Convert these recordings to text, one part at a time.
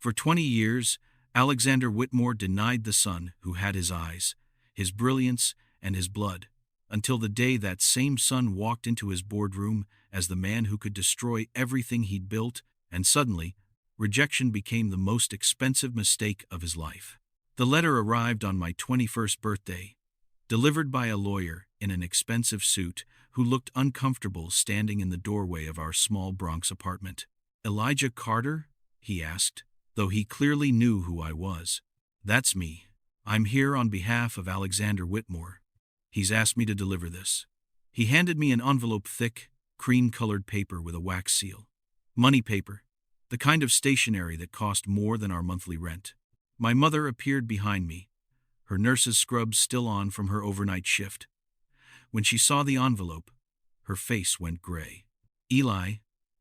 For 20 years, Alexander Whitmore denied the son who had his eyes, his brilliance, and his blood, until the day that same son walked into his boardroom as the man who could destroy everything he'd built, and suddenly, rejection became the most expensive mistake of his life. The letter arrived on my 21st birthday, delivered by a lawyer in an expensive suit who looked uncomfortable standing in the doorway of our small Bronx apartment. "Elijah Carter?" he asked, though he clearly knew who I was. "That's me. I'm here on behalf of Alexander Whitmore. He's asked me to deliver this." He handed me an envelope, thick, cream-colored paper with a wax seal. Money paper, the kind of stationery that cost more than our monthly rent. My mother appeared behind me, her nurse's scrubs still on from her overnight shift. When she saw the envelope, her face went gray. "Eli,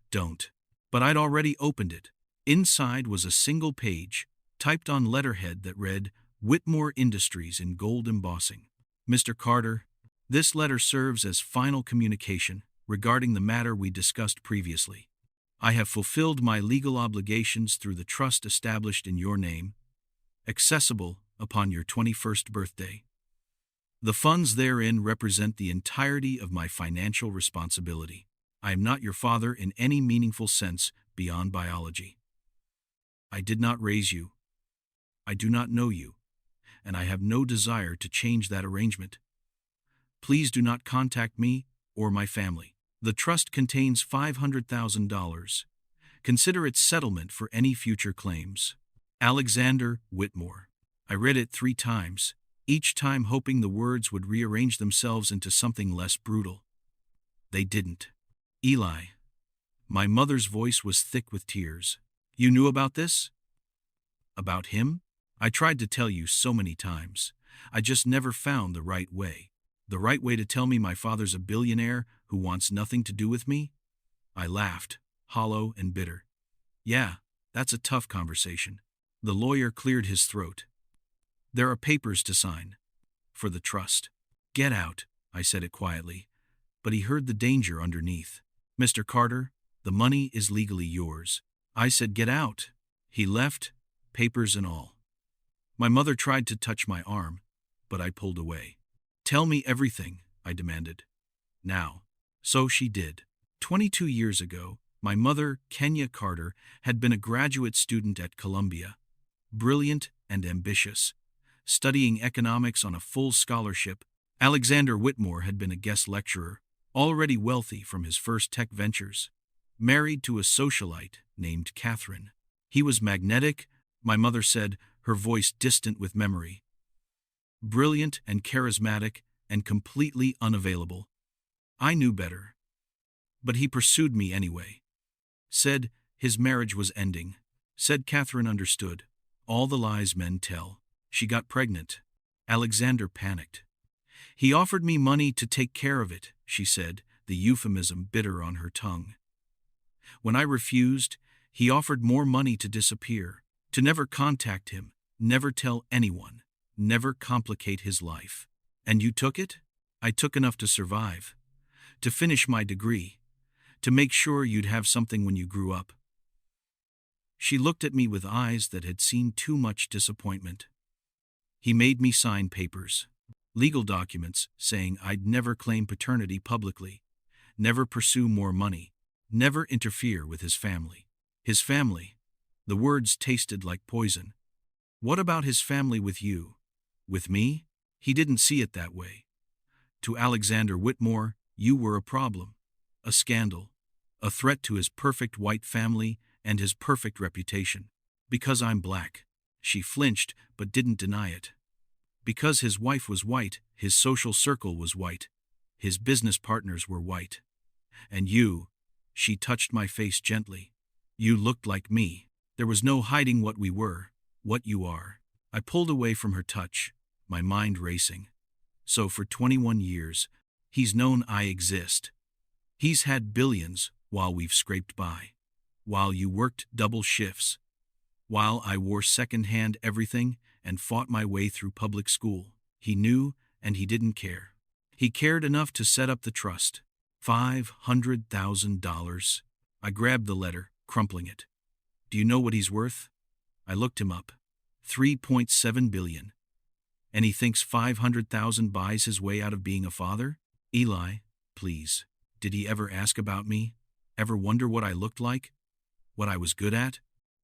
don't." But I'd already opened it. Inside was a single page, typed on letterhead that read, "Whitmore Industries" in gold embossing. "Mr. Carter, this letter serves as final communication regarding the matter we discussed previously. I have fulfilled my legal obligations through the trust established in your name, accessible upon your 21st birthday. The funds therein represent the entirety of my financial responsibility. I am not your father in any meaningful sense beyond biology. I did not raise you. I do not know you, and I have no desire to change that arrangement. Please do not contact me or my family. The trust contains $500,000. Consider it settlement for any future claims. Alexander Whitmore." I read it 3 times, each time hoping the words would rearrange themselves into something less brutal. They didn't. "Eli." My mother's voice was thick with tears. "You knew about this?" "About him? I tried to tell you so many times. I just never found the right way. The right way to tell me my father's a billionaire who wants nothing to do with me?" I laughed, hollow and bitter. "Yeah, that's a tough conversation." The lawyer cleared his throat. "There are papers to sign. For the trust." "Get out," I said it quietly, but he heard the danger underneath. "Mr. Carter, the money is legally yours." I said, "Get out." He left, papers and all. My mother tried to touch my arm, but I pulled away. "Tell me everything," I demanded. "Now." So she did. 22 years ago, my mother, Kenya Carter, had been a graduate student at Columbia, brilliant and ambitious, studying economics on a full scholarship. Alexander Whitmore had been a guest lecturer, already wealthy from his first tech ventures, married to a socialite named Catherine. He was magnetic, my mother said, her voice distant with memory. Brilliant and charismatic and completely unavailable. I knew better. But he pursued me anyway. Said his marriage was ending. Said Catherine understood. All the lies men tell. She got pregnant. Alexander panicked. "He offered me money to take care of it," she said, the euphemism bitter on her tongue. "When I refused, he offered more money to disappear, to never contact him, never tell anyone, never complicate his life. And you took it?" "I took enough to survive, to finish my degree, to make sure you'd have something when you grew up." She looked at me with eyes that had seen too much disappointment. "He made me sign papers, legal documents saying I'd never claim paternity publicly, never pursue more money, never interfere with his family." His family. The words tasted like poison. "What about his family with you? With me?" He didn't see it that way. To Alexander Whitmore, you were a problem, a scandal, a threat to his perfect white family and his perfect reputation. "Because I'm black." She flinched but didn't deny it. "Because his wife was white, his social circle was white, his business partners were white. And you," she touched my face gently, "you looked like me. There was no hiding what we were, what you are." I pulled away from her touch, my mind racing. "So for 21 years, he's known I exist. He's had billions while we've scraped by. While you worked double shifts. While I wore second-hand everything and fought my way through public school. He knew and he didn't care. He cared enough to set up the trust. $500,000. I grabbed the letter, crumpling it. "Do you know what he's worth?" I looked him up. 3.7 billion. And he thinks 500,000 buys his way out of being a father? Eli, please. Did he ever ask about me? Ever wonder what I looked like? What I was good at?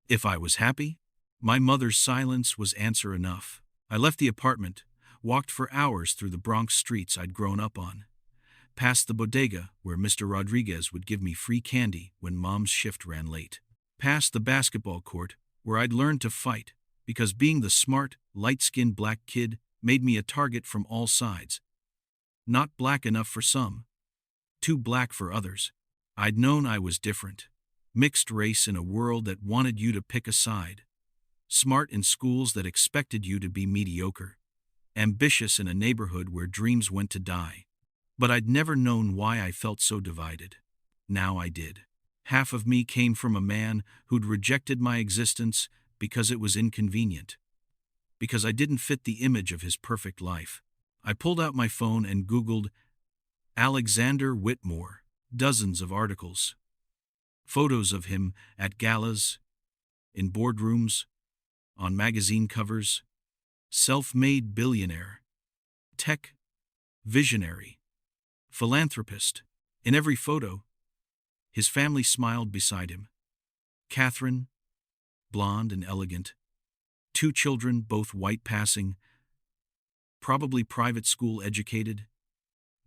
If I was happy? My mother's silence was answer enough. I left the apartment, walked for hours through the Bronx streets I'd grown up on, past the bodega where Mr. Rodriguez would give me free candy when Mom's shift ran late, past the basketball court where I'd learned to fight because being the smart, light-skinned black kid made me a target from all sides. Not black enough for some, too black for others. I'd known I was different. Mixed race in a world that wanted you to pick a side. Smart in schools that expected you to be mediocre. Ambitious in a neighborhood where dreams went to die. But I'd never known why I felt so divided. Now I did. Half of me came from a man who'd rejected my existence because it was inconvenient. Because I didn't fit the image of his perfect life. I pulled out my phone and Googled Alexander Whitmore. Dozens of articles. Photos of him at galas, in boardrooms, on magazine covers. Self-made billionaire. Tech. Visionary. Philanthropist. In every photo, his family smiled beside him. Catherine, blonde and elegant. 2 children, both white passing. Probably private school educated.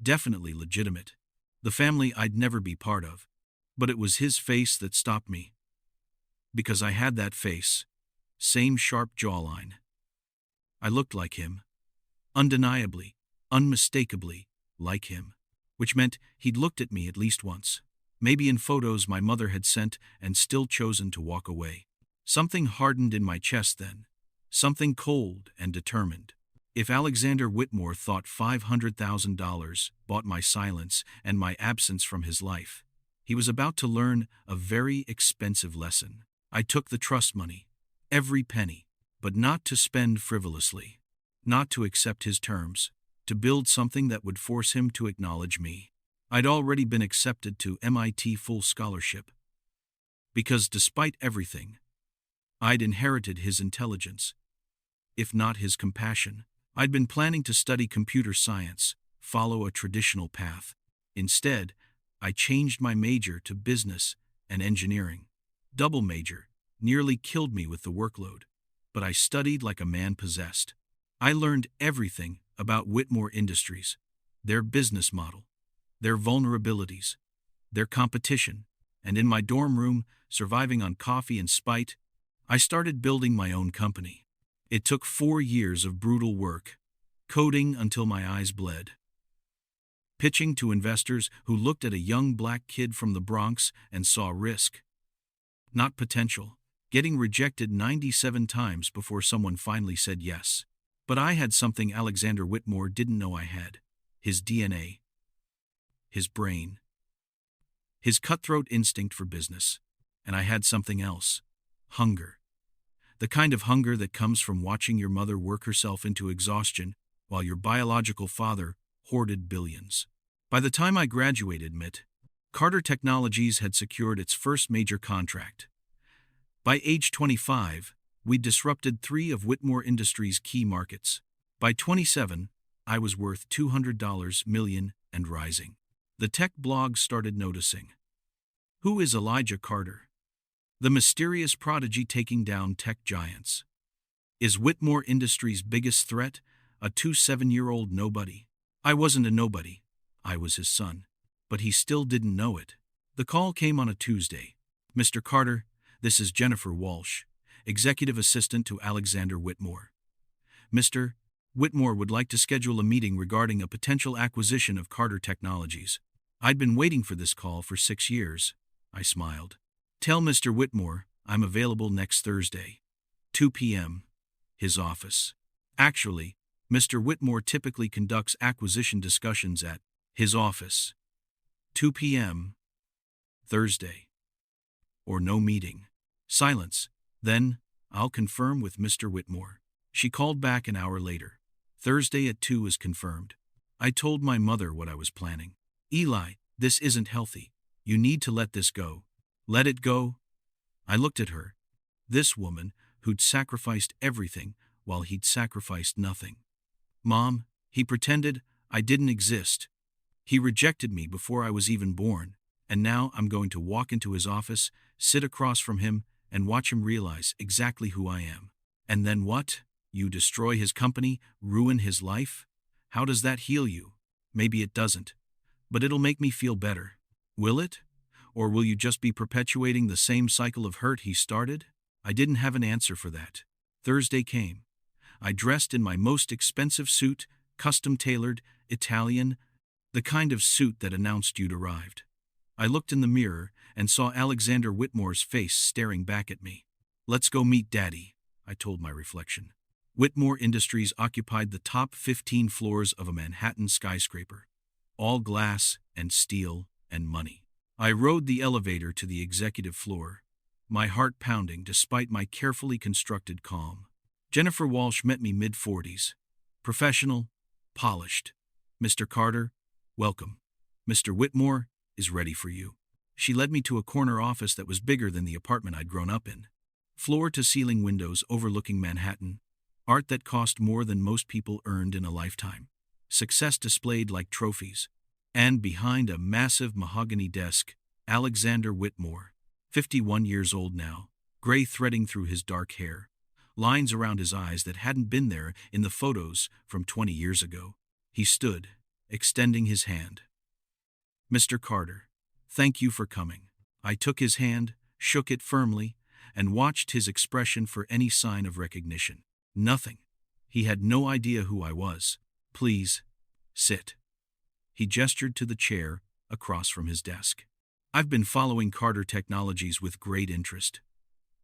Definitely legitimate. The family I'd never be part of. But it was his face that stopped me. Because I had that face. Same sharp jawline. I looked like him. Undeniably, unmistakably, like him. Which meant he'd looked at me at least once. Maybe in photos my mother had sent and still chosen to walk away. Something hardened in my chest then. Something cold and determined. If Alexander Whitmore thought $500,000 bought my silence and my absence from his life, he was about to learn a very expensive lesson. I took the trust money, every penny, but not to spend frivolously, not to accept his terms, to build something that would force him to acknowledge me. I'd already been accepted to MIT full scholarship. Because despite everything, I'd inherited his intelligence, if not his compassion. I'd been planning to study computer science, follow a traditional path. Instead, I changed my major to business and engineering. Double major, nearly killed me with the workload, but I studied like a man possessed. I learned everything about Whitmore Industries, their business model, their vulnerabilities, their competition, and in my dorm room, surviving on coffee and spite, I started building my own company. It took 4 years of brutal work, coding until my eyes bled. Pitching to investors who looked at a young black kid from the Bronx and saw risk, not potential. Getting rejected 97 times before someone finally said yes. But I had something Alexander Whitmore didn't know I had. His DNA. His brain. His cutthroat instinct for business. And I had something else. Hunger. The kind of hunger that comes from watching your mother work herself into exhaustion while your biological father hoarded billions. By the time I graduated MIT, Carter Technologies had secured its first major contract. By age 25, we disrupted 3 of Whitmore Industries' key markets. By 27, I was worth $200 million and rising. The tech blogs started noticing. Who is Elijah Carter? The mysterious prodigy taking down tech giants. Is Whitmore Industries' biggest threat a 27-year-old nobody? I wasn't a nobody. I was his son. But he still didn't know it. The call came on a Tuesday. Mr. Carter, this is Jennifer Walsh, executive assistant to Alexander Whitmore. Mr. Whitmore would like to schedule a meeting regarding a potential acquisition of Carter Technologies. I'd been waiting for this call for 6 years. I smiled. Tell Mr. Whitmore I'm available next Thursday. 2 p.m. His office. Actually, Mr. Whitmore typically conducts acquisition discussions at his office. 2 p.m. Thursday. Or no meeting. Silence. Then, I'll confirm with Mr. Whitmore. She called back an hour later. Thursday at 2 is confirmed. I told my mother what I was planning. Eli, this isn't healthy. You need to let this go. Let it go? I looked at her. This woman, who'd sacrificed everything while he'd sacrificed nothing. Mom, he pretended I didn't exist. He rejected me before I was even born, and now I'm going to walk into his office, sit across from him, and watch him realize exactly who I am. And then what? You destroy his company, ruin his life? How does that heal you? Maybe it doesn't, but it'll make me feel better. Will it? Or will you just be perpetuating the same cycle of hurt he started? I didn't have an answer for that. Thursday came. I dressed in my most expensive suit, custom-tailored, Italian, the kind of suit that announced you'd arrived. I looked in the mirror and saw Alexander Whitmore's face staring back at me. "Let's go meet Daddy," I told my reflection. Whitmore Industries occupied the top 15 floors of a Manhattan skyscraper. All glass and steel and money. I rode the elevator to the executive floor, my heart pounding despite my carefully constructed calm. Jennifer Walsh met me mid-40s. Professional, polished. "Mr. Carter, welcome. Mr. Whitmore is ready for you." She led me to a corner office that was bigger than the apartment I'd grown up in. Floor-to-ceiling windows overlooking Manhattan. Art that cost more than most people earned in a lifetime. Success displayed like trophies. And behind a massive mahogany desk, Alexander Whitmore, 51 years old now, gray threading through his dark hair, lines around his eyes that hadn't been there in the photos from 20 years ago. He stood, extending his hand. "Mr. Carter, thank you for coming." I took his hand, shook it firmly, and watched his expression for any sign of recognition. Nothing. He had no idea who I was. "Please, sit." He gestured to the chair across from his desk. "I've been following Carter Technologies with great interest.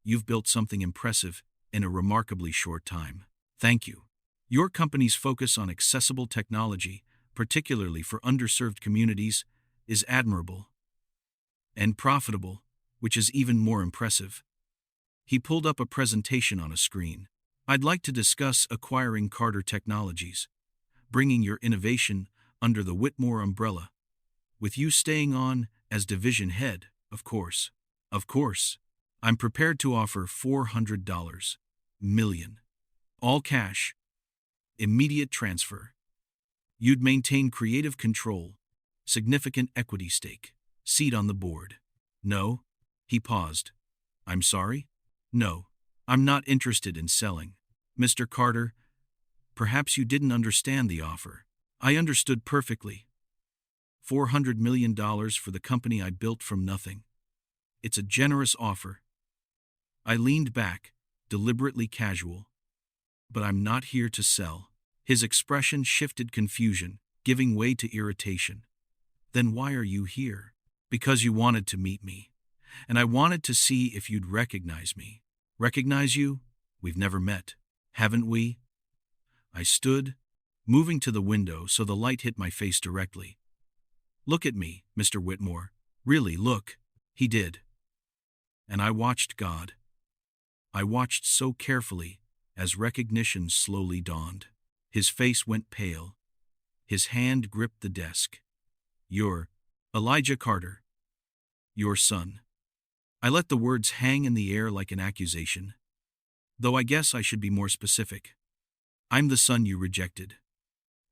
You've built something impressive in a remarkably short time. Thank you. Your company's focus on accessible technology, particularly for underserved communities, is admirable. And profitable, which is even more impressive." He pulled up a presentation on a screen. "I'd like to discuss acquiring Carter Technologies, bringing your innovation under the Whitmore umbrella, with you staying on as division head, of course. Of course. I'm prepared to offer $400 million. All cash. Immediate transfer. You'd maintain creative control, significant equity stake, seat on the board." "No." He paused. "I'm sorry? No. I'm not interested in selling. Mr. Carter, perhaps you didn't understand the offer." I understood perfectly. $400 million for the company I built from nothing. It's a generous offer. I leaned back, deliberately casual. "But I'm not here to sell." His expression shifted confusion, giving way to irritation. "Then why are you here?" "Because you wanted to meet me. And I wanted to see if you'd recognize me." "Recognize you? We've never met. Haven't we?" I stood, moving to the window so the light hit my face directly. "Look at me, Mr. Whitmore. Really, look." He did. And I watched God. I watched so carefully as recognition slowly dawned. His face went pale. His hand gripped the desk. "You're Elijah Carter. Your son." I let the words hang in the air like an accusation. Though I guess I should be more specific. "I'm the son you rejected.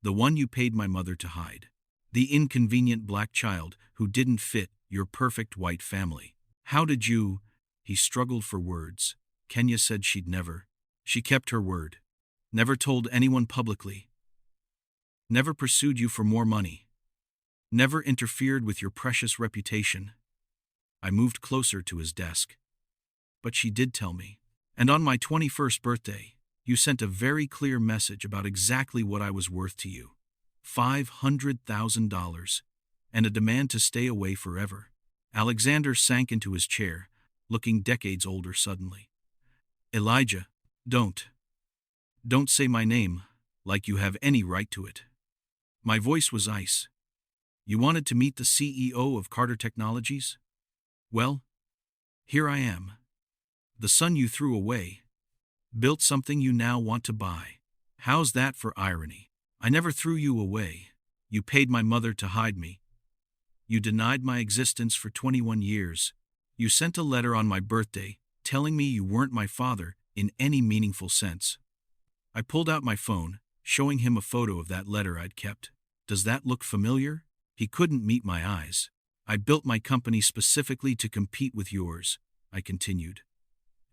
The one you paid my mother to hide. The inconvenient black child who didn't fit your perfect white family. How did you—" He struggled for words. "Kenya said she'd never. She kept her word. Never told anyone publicly. Never pursued you for more money. Never interfered with your precious reputation." I moved closer to his desk. "But she did tell me. And on my 21st birthday, you sent a very clear message about exactly what I was worth to you. $500,000. And a demand to stay away forever." Alexander sank into his chair, looking decades older suddenly. "Elijah, don't say my name like you have any right to it." My voice was ice. "You wanted to meet the CEO of Carter Technologies? Well, here I am. The son you threw away. Built something you now want to buy. How's that for irony? I never threw you away. You paid my mother to hide me. You denied my existence for 21 years. You sent a letter on my birthday telling me you weren't my father, in any meaningful sense. I pulled out my phone, showing him a photo of that letter I'd kept. Does that look familiar? He couldn't meet my eyes. I built my company specifically to compete with yours, I continued.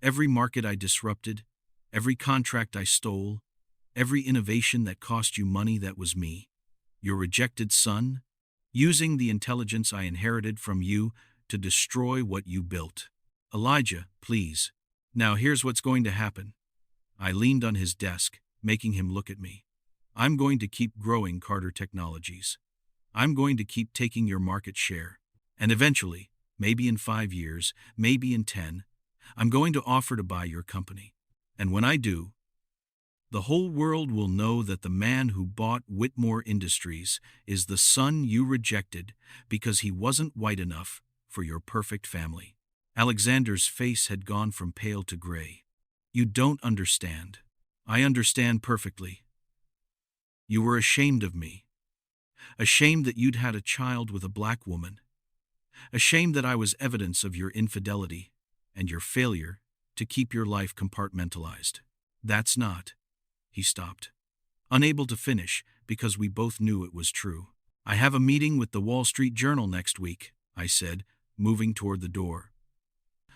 Every market I disrupted, every contract I stole, every innovation that cost you money, that was me. Your rejected son, using the intelligence I inherited from you to destroy what you built. Elijah, please. Now here's what's going to happen. I leaned on his desk, making him look at me. I'm going to keep growing Carter Technologies. I'm going to keep taking your market share. And eventually, maybe in 5 years, maybe in 10, I'm going to offer to buy your company. And when I do, the whole world will know that the man who bought Whitmore Industries is the son you rejected because he wasn't white enough for your perfect family. Alexander's face had gone from pale to gray. You don't understand. I understand perfectly. You were ashamed of me. Ashamed that you'd had a child with a black woman. Ashamed that I was evidence of your infidelity and your failure to keep your life compartmentalized. That's not. He stopped, unable to finish because we both knew it was true. I have a meeting with the Wall Street Journal next week, I said, moving toward the door.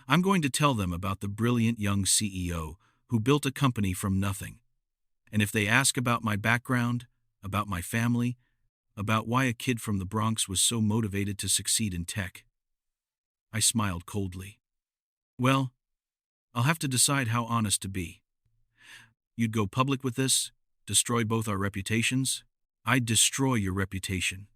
I'm going to tell them about the brilliant young CEO who built a company from nothing. And if they ask about my background, about my family, about why a kid from the Bronx was so motivated to succeed in tech, I smiled coldly. Well, I'll have to decide how honest to be. You'd go public with this, destroy both our reputations? I'd destroy your reputation.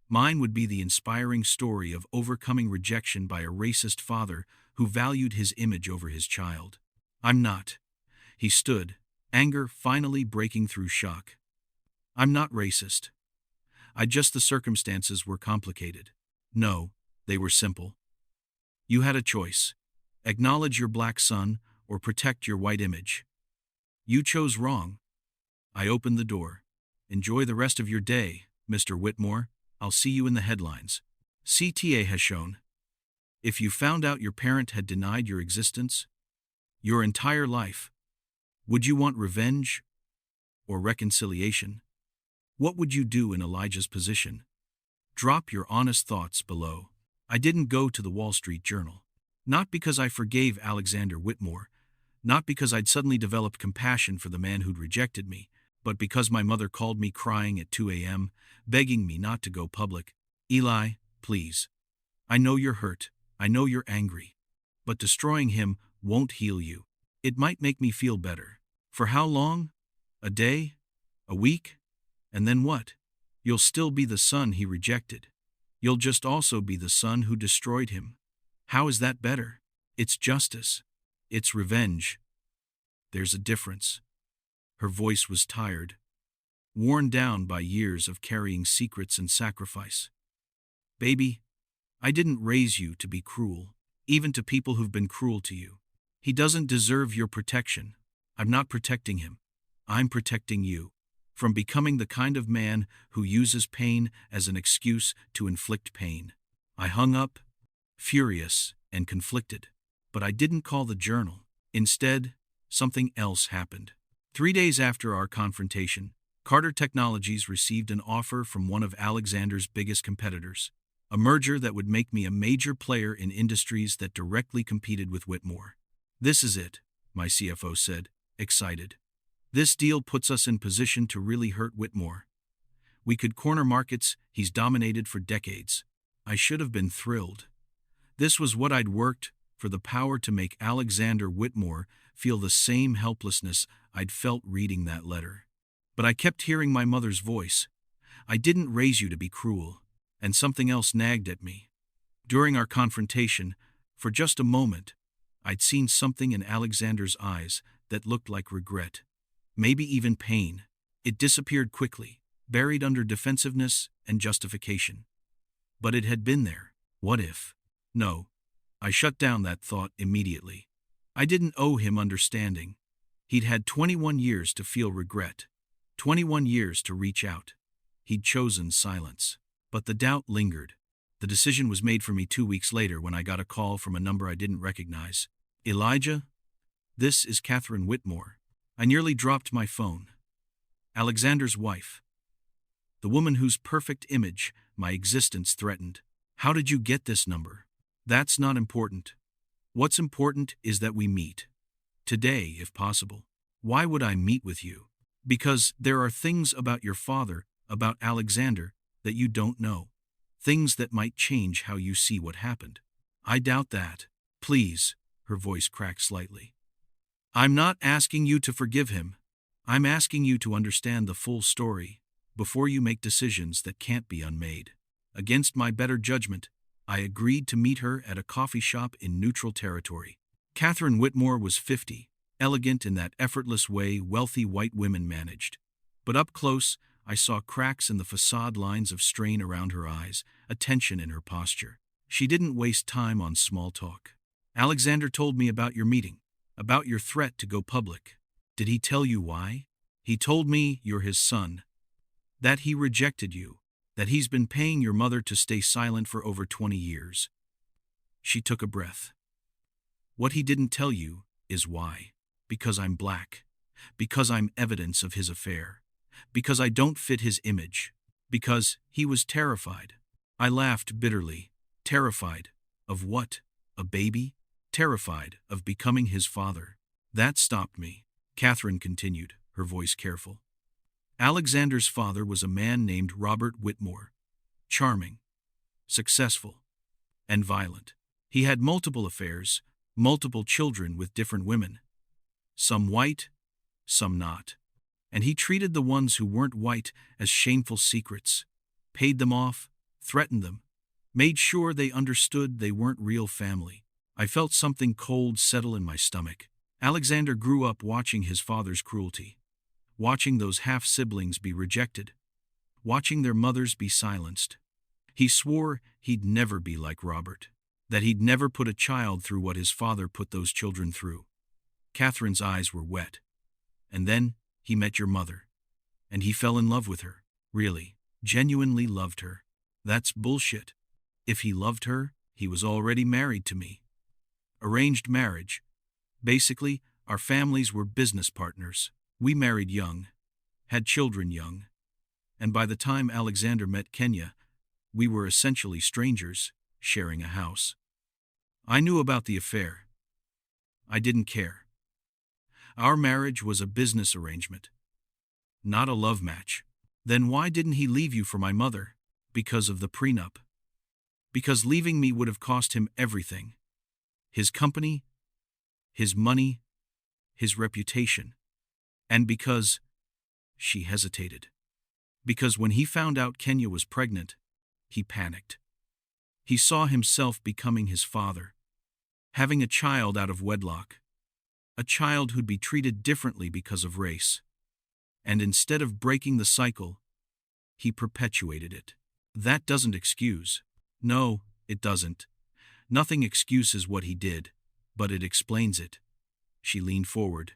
Mine would be the inspiring story of overcoming rejection by a racist father who valued his image over his child. I'm not. He stood, anger finally breaking through shock. I'm not racist. The circumstances were complicated. No, they were simple. You had a choice. Acknowledge your black son or protect your white image. You chose wrong. I opened the door. Enjoy the rest of your day, Mr. Whitmore. I'll see you in the headlines. CTA has shown. If you found out your parent had denied your existence, your entire life, would you want revenge or reconciliation? What would you do in Elijah's position? Drop your honest thoughts below. I didn't go to the Wall Street Journal. Not because I forgave Alexander Whitmore, not because I'd suddenly developed compassion for the man who'd rejected me, but because my mother called me crying at 2 a.m., begging me not to go public. Eli, please. I know you're hurt. I know you're angry. But destroying him won't heal you. It might make me feel better. For how long? A day? A week? And then what? You'll still be the son he rejected. You'll just also be the son who destroyed him. How is that better? It's justice. It's revenge. There's a difference. Her voice was tired, worn down by years of carrying secrets and sacrifice. Baby, I didn't raise you to be cruel, even to people who've been cruel to you. He doesn't deserve your protection. I'm not protecting him. I'm protecting you from becoming the kind of man who uses pain as an excuse to inflict pain. I hung up, furious and conflicted. But I didn't call the Journal. Instead, something else happened. 3 days after our confrontation, Carter Technologies received an offer from one of Alexander's biggest competitors, a merger that would make me a major player in industries that directly competed with Whitmore. This is it, my CFO said, excited. This deal puts us in position to really hurt Whitmore. We could corner markets he's dominated for decades. I should have been thrilled. This was what I'd worked for, the power to make Alexander Whitmore feel the same helplessness I'd felt reading that letter. But I kept hearing my mother's voice. I didn't raise you to be cruel. And something else nagged at me. During our confrontation, for just a moment, I'd seen something in Alexander's eyes that looked like regret, maybe even pain. It disappeared quickly, buried under defensiveness and justification. But it had been there. What if? No. I shut down that thought immediately. I didn't owe him understanding. He'd had 21 years to feel regret, 21 years to reach out. He'd chosen silence. But the doubt lingered. The decision was made for me 2 weeks later when I got a call from a number I didn't recognize. Elijah? This is Catherine Whitmore. I nearly dropped my phone. Alexander's wife. The woman whose perfect image my existence threatened. How did you get this number? That's not important. What's important is that we meet. Today, if possible. Why would I meet with you? Because there are things about your father, about Alexander, that you don't know. Things that might change how you see what happened. I doubt that. Please, her voice cracked slightly. I'm not asking you to forgive him. I'm asking you to understand the full story before you make decisions that can't be unmade. Against my better judgment, I agreed to meet her at a coffee shop in neutral territory. Catherine Whitmore was 50, elegant in that effortless way wealthy white women managed. But up close, I saw cracks in the facade, lines of strain around her eyes, a tension in her posture. She didn't waste time on small talk. Alexander told me about your meeting, about your threat to go public. Did he tell you why? He told me you're his son, that he rejected you, that he's been paying your mother to stay silent for over 20 years. She took a breath. What he didn't tell you is why. Because I'm black. Because I'm evidence of his affair. Because I don't fit his image. Because he was terrified. I laughed bitterly. Terrified. Of what? A baby? Terrified of becoming his father. That stopped me. Catherine continued, her voice careful. Alexander's father was a man named Robert Whitmore. Charming, successful, and violent. He had multiple affairs, multiple children with different women. Some white, some not. And he treated the ones who weren't white as shameful secrets. Paid them off, threatened them, made sure they understood they weren't real family. I felt something cold settle in my stomach. Alexander grew up watching his father's cruelty. Watching those half-siblings be rejected, watching their mothers be silenced. He swore he'd never be like Robert, that he'd never put a child through what his father put those children through. Catherine's eyes were wet. And then he met your mother, and he fell in love with her. Really, genuinely loved her. That's bullshit. If he loved her, he was already married to me. Arranged marriage. Basically, our families were business partners. We married young, had children young, and by the time Alexander met Kenya, we were essentially strangers, sharing a house. I knew about the affair. I didn't care. Our marriage was a business arrangement, not a love match. Then why didn't he leave you for my mother? Because of the prenup. Because leaving me would have cost him everything. His company, his money, his reputation. And because, she hesitated. Because when he found out Kenya was pregnant, he panicked. He saw himself becoming his father, having a child out of wedlock, a child who'd be treated differently because of race. And instead of breaking the cycle, he perpetuated it. That doesn't excuse. No, it doesn't. Nothing excuses what he did, but it explains it. She leaned forward.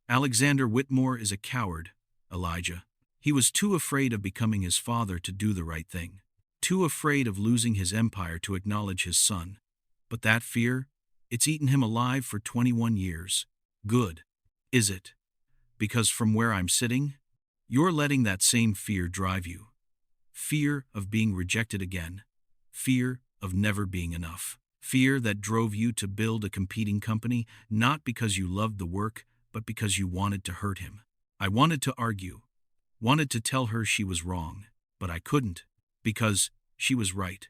Alexander Whitmore is a coward, Elijah. He was too afraid of becoming his father to do the right thing. Too afraid of losing his empire to acknowledge his son. But that fear, it's eaten him alive for 21 years. Good. Is it? Because from where I'm sitting, you're letting that same fear drive you. Fear of being rejected again. Fear of never being enough. Fear that drove you to build a competing company, not because you loved the work, but because you wanted to hurt him. I wanted to argue, wanted to tell her she was wrong, but I couldn't, because she was right.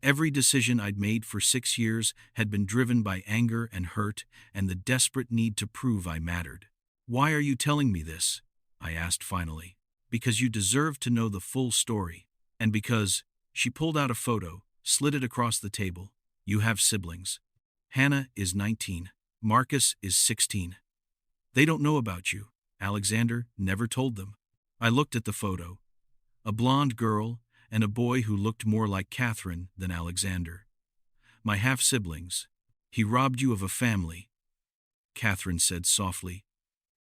Every decision I'd made for 6 years had been driven by anger and hurt and the desperate need to prove I mattered. Why are you telling me this? I asked finally. Because you deserve to know the full story, and because, she pulled out a photo, slid it across the table. You have siblings. Hannah is 19. Marcus is 16. They don't know about you. Alexander never told them. I looked at the photo. A blonde girl and a boy who looked more like Catherine than Alexander. My half-siblings. He robbed you of a family, Catherine said softly.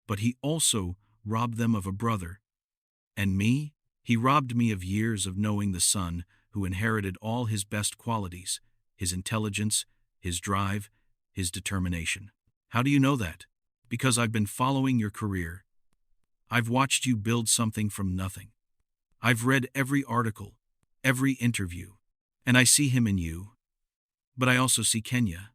But he also robbed them of a brother. And me? He robbed me of years of knowing the son who inherited all his best qualities, his intelligence, his drive, his determination. How do you know that? Because I've been following your career. I've watched you build something from nothing. I've read every article, every interview, and I see him in you. But I also see Kenya.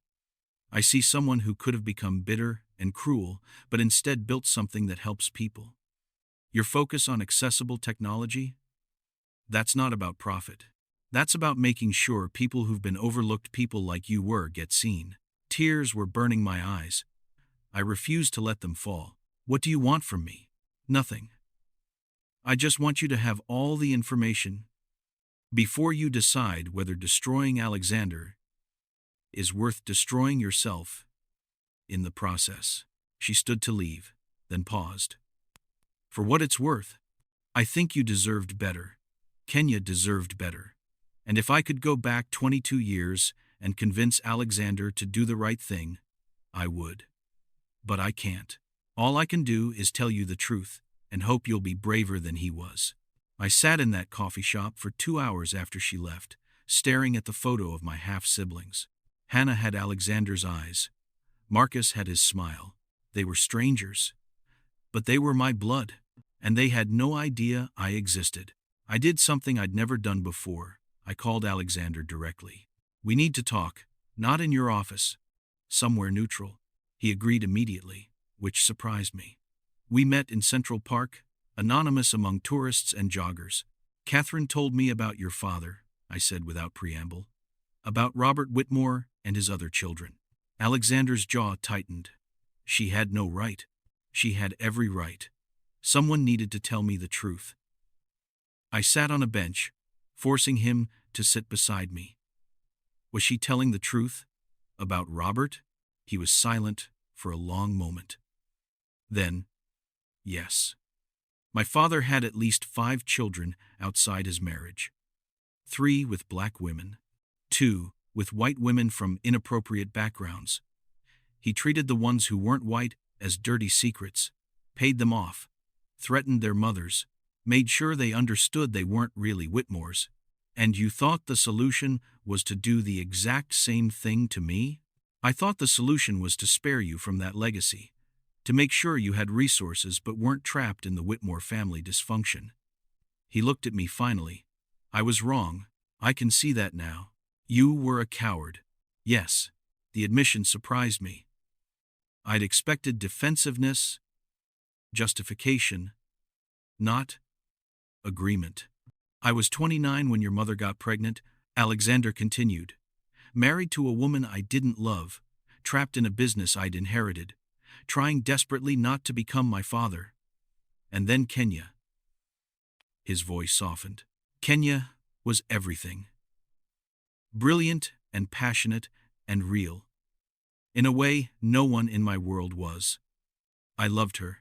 I see someone who could have become bitter and cruel, but instead built something that helps people. Your focus on accessible technology? That's not about profit. That's about making sure people who've been overlooked, people like you were, get seen. Tears were burning my eyes. I refused to let them fall. What do you want from me? Nothing. I just want you to have all the information before you decide whether destroying Alexander is worth destroying yourself in the process. She stood to leave, then paused. For what it's worth, I think you deserved better. Kenya deserved better. And if I could go back 22 years and convince Alexander to do the right thing, I would. But I can't. All I can do is tell you the truth and hope you'll be braver than he was. I sat in that coffee shop for 2 hours after she left, staring at the photo of my half-siblings. Hannah had Alexander's eyes. Marcus had his smile. They were strangers. But they were my blood, and they had no idea I existed. I did something I'd never done before. I called Alexander directly. We need to talk, not in your office, somewhere neutral. He agreed immediately, which surprised me. We met in Central Park, anonymous among tourists and joggers. Catherine told me about your father, I said without preamble. About Robert Whitmore and his other children. Alexander's jaw tightened. She had no right. She had every right. Someone needed to tell me the truth. I sat on a bench, forcing him to sit beside me. Was she telling the truth? About Robert? He was silent for a long moment. Then, yes. My father had at least 5 children outside his marriage. 3 with black women. 2 with white women from inappropriate backgrounds. He treated the ones who weren't white as dirty secrets, paid them off, threatened their mothers, made sure they understood they weren't really Whitmores. And you thought the solution was to do the exact same thing to me? I thought the solution was to spare you from that legacy, to make sure you had resources but weren't trapped in the Whitmore family dysfunction. He looked at me finally. I was wrong. I can see that now. You were a coward. Yes, the admission surprised me. I'd expected defensiveness, justification, not agreement. I was 29 when your mother got pregnant, Alexander continued. Married to a woman I didn't love, trapped in a business I'd inherited, trying desperately not to become my father. And then Kenya. His voice softened. Kenya was everything. Brilliant and passionate and real. In a way no one in my world was. I loved her.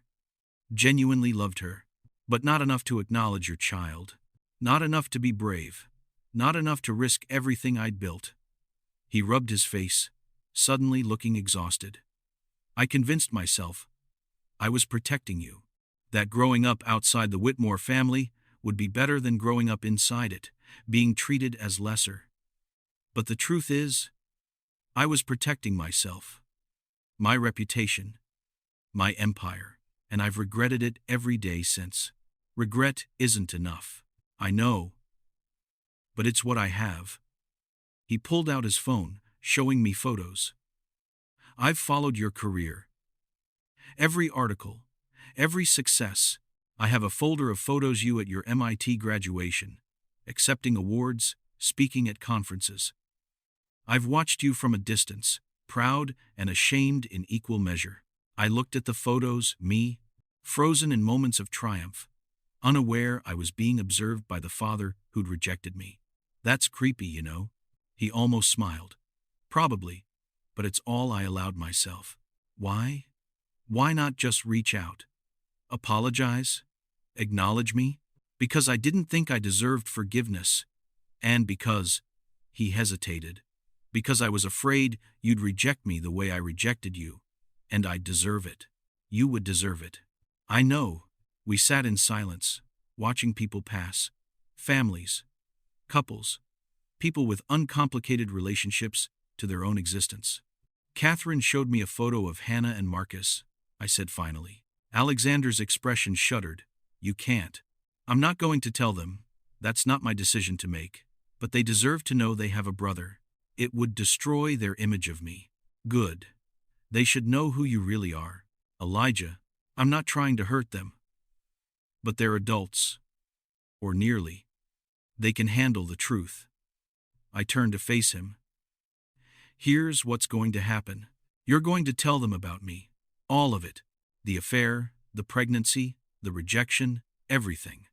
Genuinely loved her. But not enough to acknowledge your child. Not enough to be brave. Not enough to risk everything I'd built. He rubbed his face, suddenly looking exhausted. I convinced myself I was protecting you. That growing up outside the Whitmore family would be better than growing up inside it, being treated as lesser. But the truth is, I was protecting myself, my reputation, my empire, and I've regretted it every day since. Regret isn't enough. I know, but it's what I have. He pulled out his phone, showing me photos. I've followed your career. Every article, every success. I have a folder of photos you at your MIT graduation, accepting awards, speaking at conferences. I've watched you from a distance, proud and ashamed in equal measure. I looked at the photos, me, frozen in moments of triumph, unaware I was being observed by the father who'd rejected me. That's creepy, you know. He almost smiled. Probably, but it's all I allowed myself. Why? Why not just reach out? Apologize? Acknowledge me? Because I didn't think I deserved forgiveness. And because he hesitated. Because I was afraid you'd reject me the way I rejected you. And I'd deserve it. You would deserve it. I know. We sat in silence, watching people pass. Families, couples, people with uncomplicated relationships to their own existence. Catherine showed me a photo of Hannah and Marcus, I said finally. Alexander's expression shuddered. You can't. I'm not going to tell them. That's not my decision to make. But they deserve to know they have a brother. It would destroy their image of me. Good. They should know who you really are. Elijah, I'm not trying to hurt them. But they're adults. Or nearly. They can handle the truth. I turned to face him. Here's what's going to happen. You're going to tell them about me. All of it. The affair, the pregnancy, the rejection, everything.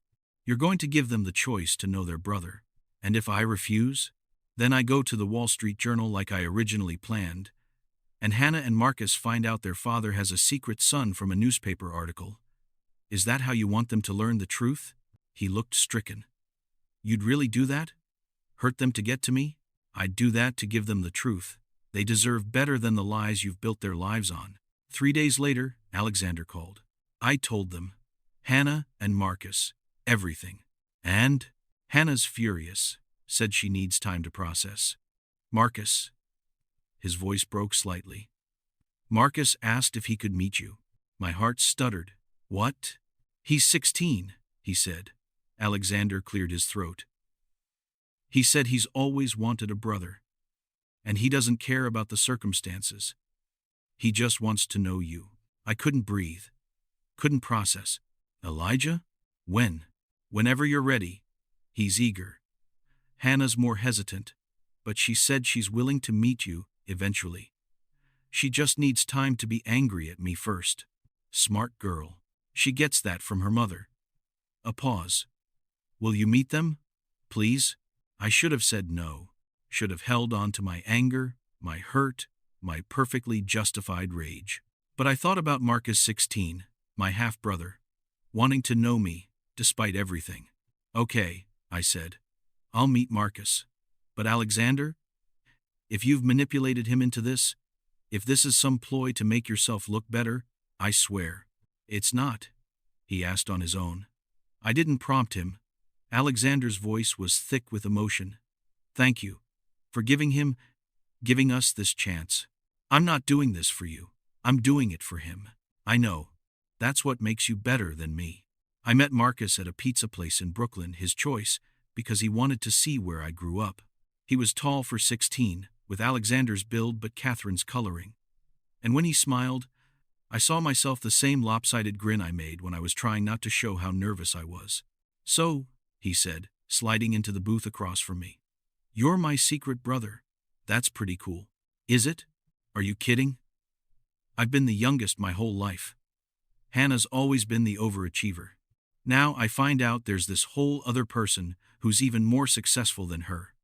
You're going to give them the choice to know their brother. And if I refuse, then I go to the Wall Street Journal like I originally planned, and Hannah and Marcus find out their father has a secret son from a newspaper article. Is that how you want them to learn the truth? He looked stricken. You'd really do that? Hurt them to get to me? I'd do that to give them the truth. They deserve better than the lies you've built their lives on. 3 days later, Alexander called. I told them. Hannah and Marcus. Everything. And? Hannah's furious. Said she needs time to process. Marcus. His voice broke slightly. Marcus asked if he could meet you. My heart stuttered. What? He's 16, he said. Alexander cleared his throat. He said he's always wanted a brother. And he doesn't care about the circumstances. He just wants to know you. I couldn't breathe. Couldn't process. Elijah? When? Whenever you're ready. He's eager. Hannah's more hesitant, but she said she's willing to meet you eventually. She just needs time to be angry at me first. Smart girl. She gets that from her mother. A pause. Will you meet them? Please? I should have said no. Should have held on to my anger, my hurt, my perfectly justified rage. But I thought about Marcus 16, my half-brother, wanting to know me, despite everything. Okay, I said. I'll meet Marcus. But Alexander? If you've manipulated him into this, if this is some ploy to make yourself look better, I swear. It's not, he asked on his own. I didn't prompt him. Alexander's voice was thick with emotion. Thank you for giving us this chance. I'm not doing this for you. I'm doing it for him. I know. That's what makes you better than me. I met Marcus at a pizza place in Brooklyn, his choice, because he wanted to see where I grew up. He was tall for 16, with Alexander's build but Catherine's coloring. And when he smiled, I saw myself the same lopsided grin I made when I was trying not to show how nervous I was. So, he said, sliding into the booth across from me. You're my secret brother. That's pretty cool. Is it? Are you kidding? I've been the youngest my whole life. Hannah's always been the overachiever. Now I find out there's this whole other person who's even more successful than her.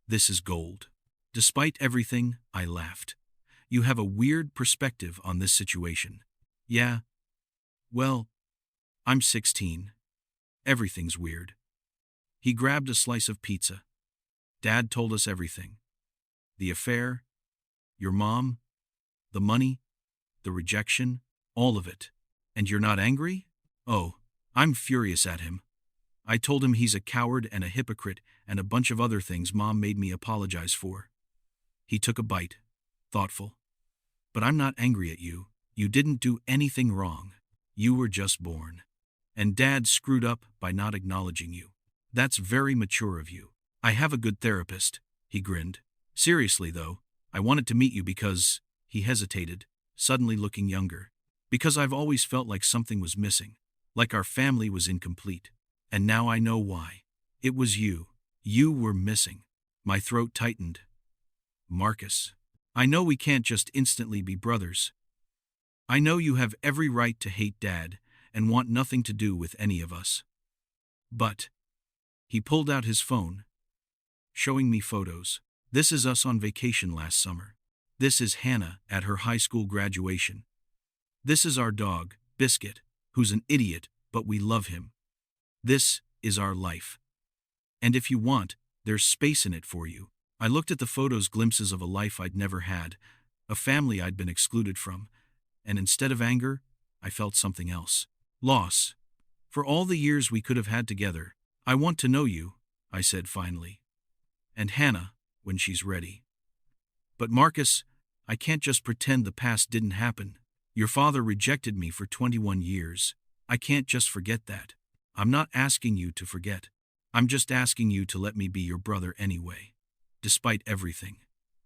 This is gold. Despite everything, I laughed. You have a weird perspective on this situation. Yeah. Well, I'm 16. Everything's weird. He grabbed a slice of pizza. Dad told us everything. The affair, your mom, the money, the rejection, all of it. And you're not angry? Oh, I'm furious at him. I told him he's a coward and a hypocrite and a bunch of other things Mom made me apologize for. He took a bite, thoughtful. But I'm not angry at you. You didn't do anything wrong. You were just born. And Dad screwed up by not acknowledging you. That's very mature of you. I have a good therapist, he grinned. Seriously, though, I wanted to meet you because, he hesitated, suddenly looking younger. Because I've always felt like something was missing, like our family was incomplete. And now I know why. It was you. You were missing. My throat tightened. Marcus, I know we can't just instantly be brothers. I know you have every right to hate Dad and want nothing to do with any of us. But, he pulled out his phone, showing me photos. This is us on vacation last summer. This is Hannah at her high school graduation. This is our dog, Biscuit, who's an idiot, but we love him. This is our life. And if you want, there's space in it for you. I looked at the photos, glimpses of a life I'd never had, a family I'd been excluded from, and instead of anger, I felt something else. Loss. For all the years we could have had together, I want to know you, I said finally. And Hannah, when she's ready. But Marcus, I can't just pretend the past didn't happen. Your father rejected me for 21 years. I can't just forget that. I'm not asking you to forget. I'm just asking you to let me be your brother anyway. Despite everything.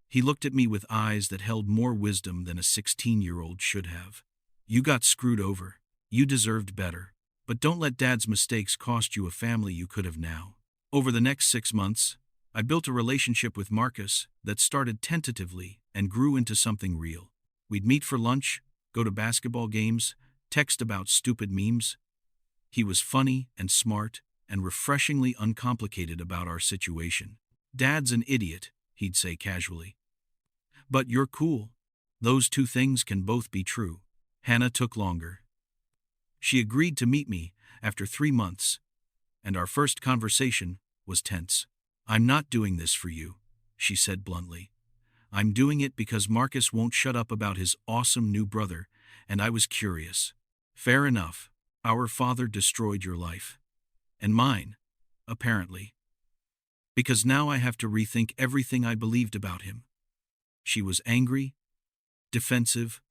He looked at me with eyes that held more wisdom than a 16-year-old should have. You got screwed over. You deserved better. But don't let Dad's mistakes cost you a family you could have now. Over the next 6 months, I built a relationship with Marcus that started tentatively and grew into something real. We'd meet for lunch, go to basketball games, text about stupid memes. He was funny and smart and refreshingly uncomplicated about our situation. Dad's an idiot, he'd say casually. But you're cool. Those two things can both be true. Hannah took longer. She agreed to meet me after 3 months, and our first conversation was tense. I'm not doing this for you, she said bluntly. I'm doing it because Marcus won't shut up about his awesome new brother, and I was curious. Fair enough. Our father destroyed your life. And mine, apparently. Because now I have to rethink everything I believed about him. She was angry, defensive,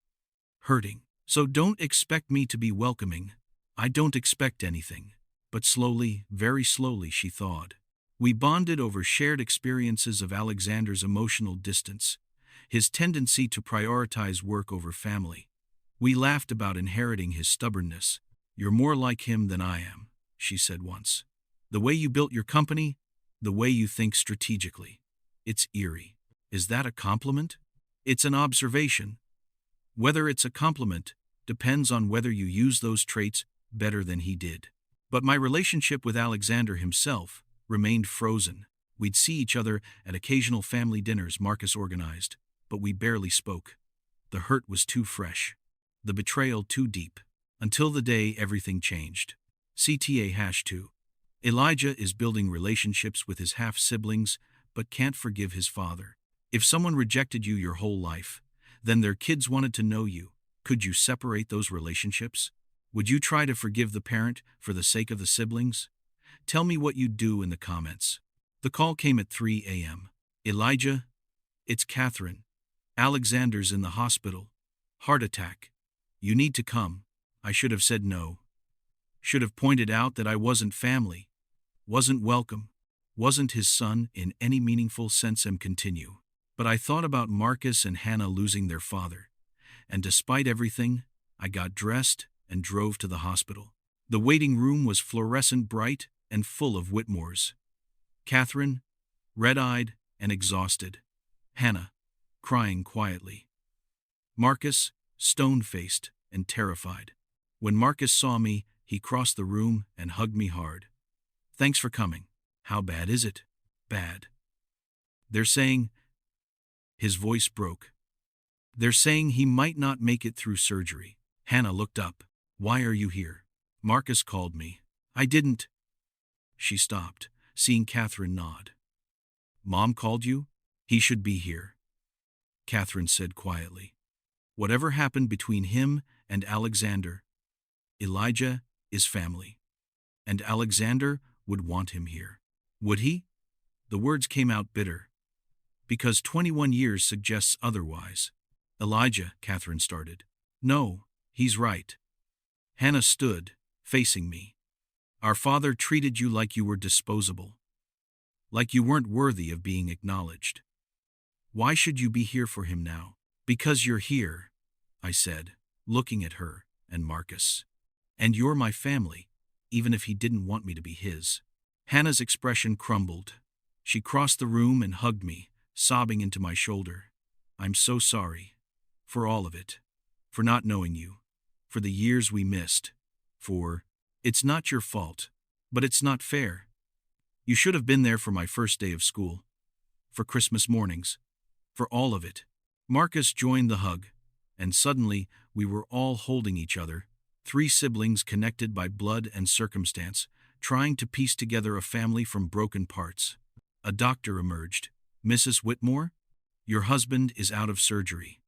hurting. So don't expect me to be welcoming. I don't expect anything. But slowly, very slowly, she thawed. We bonded over shared experiences of Alexander's emotional distance, his tendency to prioritize work over family. We laughed about inheriting his stubbornness. You're more like him than I am, she said once. The way you built your company, the way you think strategically. It's eerie. Is that a compliment? It's an observation. Whether it's a compliment depends on whether you use those traits better than he did. But my relationship with Alexander himself remained frozen. We'd see each other at occasional family dinners Marcus organized, but we barely spoke. The hurt was too fresh, the betrayal too deep, until the day everything changed. CTA-2. Elijah is building relationships with his half-siblings, but can't forgive his father. If someone rejected you your whole life, then their kids wanted to know you. Could you separate those relationships? Would you try to forgive the parent for the sake of the siblings? Tell me what you'd do in the comments. The call came at 3 a.m. Elijah, it's Catherine. Alexander's in the hospital. Heart attack. You need to come. I should have said no. Should have pointed out that I wasn't family, wasn't welcome, wasn't his son in any meaningful sense. Continue. But I thought about Marcus and Hannah losing their father, and despite everything, I got dressed and drove to the hospital. The waiting room was fluorescent bright and full of Whitmores. Catherine, red-eyed and exhausted. Hannah, crying quietly. Marcus, stone-faced and terrified. When Marcus saw me, he crossed the room and hugged me hard. Thanks for coming. How bad is it? Bad. They're saying... His voice broke. They're saying he might not make it through surgery. Hannah looked up. Why are you here? Marcus called me. I didn't. She stopped, seeing Catherine nod. Mom called you? He should be here. Catherine said quietly. Whatever happened between him and Alexander, Elijah is family. And Alexander would want him here. Would he? The words came out bitter. Because 21 years suggests otherwise. Elijah, Catherine started. No, he's right. Hannah stood, facing me. Our father treated you like you were disposable. Like you weren't worthy of being acknowledged. Why should you be here for him now? Because you're here, I said, looking at her and Marcus. And you're my family, even if he didn't want me to be his. Hannah's expression crumbled. She crossed the room and hugged me, sobbing into my shoulder. I'm so sorry. For all of it. For not knowing you. For the years we missed. It's not your fault. But it's not fair. You should have been there for my first day of school. For Christmas mornings. For all of it. Marcus joined the hug. And suddenly, we were all holding each other. 3 siblings connected by blood and circumstance, trying to piece together a family from broken parts. A doctor emerged. Mrs. Whitmore, your husband is out of surgery.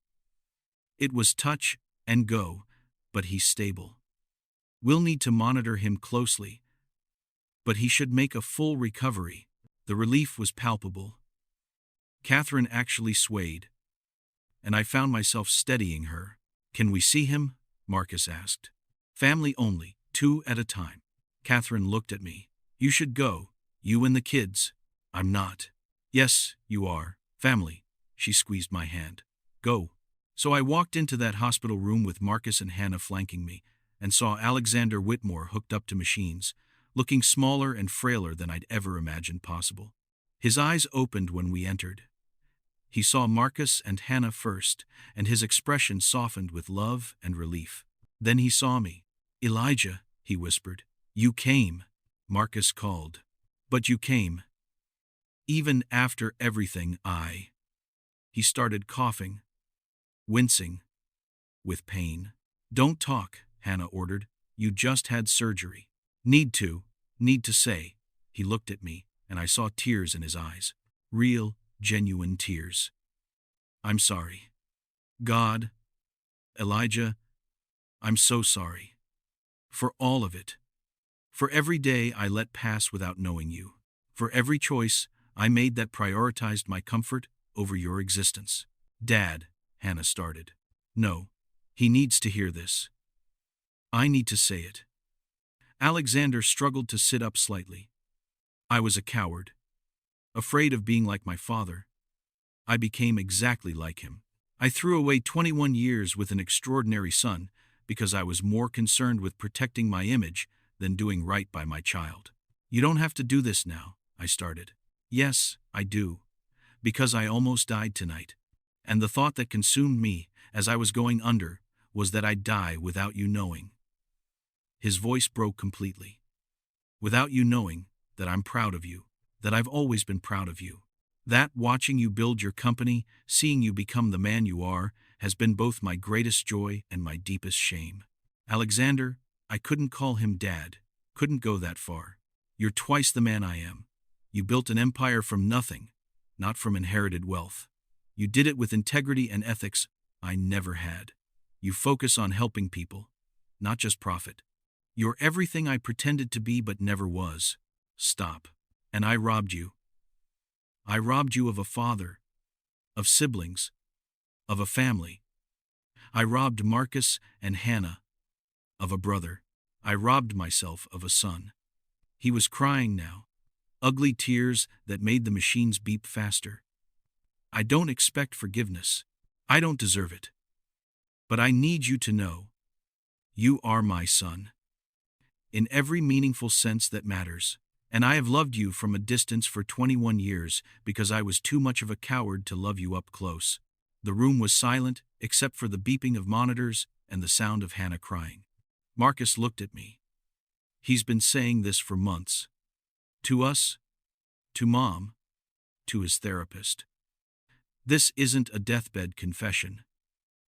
It was touch and go, but he's stable. We'll need to monitor him closely, but he should make a full recovery. The relief was palpable. Catherine actually swayed. and I found myself steadying her. Can we see him? Marcus asked. Family only, 2 at a time. Catherine looked at me. You should go. You and the kids. I'm not. Yes, you are. Family. She squeezed my hand. Go. So I walked into that hospital room with Marcus and Hannah flanking me, and saw Alexander Whitmore hooked up to machines, looking smaller and frailer than I'd ever imagined possible. His eyes opened when we entered. He saw Marcus and Hannah first, and his expression softened with love and relief. Then he saw me. Elijah, he whispered. You came. Marcus called. But you came. Even after everything, He started coughing, wincing, with pain. Don't talk, Hannah ordered. You just had surgery. Need to say. He looked at me, and I saw tears in his eyes. Real, genuine tears. I'm sorry. God, Elijah, I'm so sorry. For all of it. For every day I let pass without knowing you. For every choice I made that prioritized my comfort over your existence. Dad, Hannah started. No, he needs to hear this. I need to say it. Alexander struggled to sit up slightly. I was a coward. Afraid of being like my father. I became exactly like him. I threw away 21 years with an extraordinary son because I was more concerned with protecting my image than doing right by my child. You don't have to do this now, I started. Yes, I do. Because I almost died tonight. And the thought that consumed me as I was going under was that I'd die without you knowing. His voice broke completely. Without you knowing that I'm proud of you, that I've always been proud of you. That watching you build your company, seeing you become the man you are, has been both my greatest joy and my deepest shame. Alexander, I couldn't call him Dad, couldn't go that far. You're twice the man I am. You built an empire from nothing, not from inherited wealth. You did it with integrity and ethics I never had. You focus on helping people, not just profit. You're everything I pretended to be but never was. Stop. And I robbed you. I robbed you of a father, of siblings, of a family. I robbed Marcus and Hannah of a brother. I robbed myself of a son. He was crying now, ugly tears that made the machines beep faster. I don't expect forgiveness. I don't deserve it. But I need you to know, you are my son. In every meaningful sense that matters. And I have loved you from a distance for 21 years because I was too much of a coward to love you up close. The room was silent except for the beeping of monitors and the sound of Hannah crying. Marcus looked at me. He's been saying this for months. To us, to Mom, to his therapist. This isn't a deathbed confession.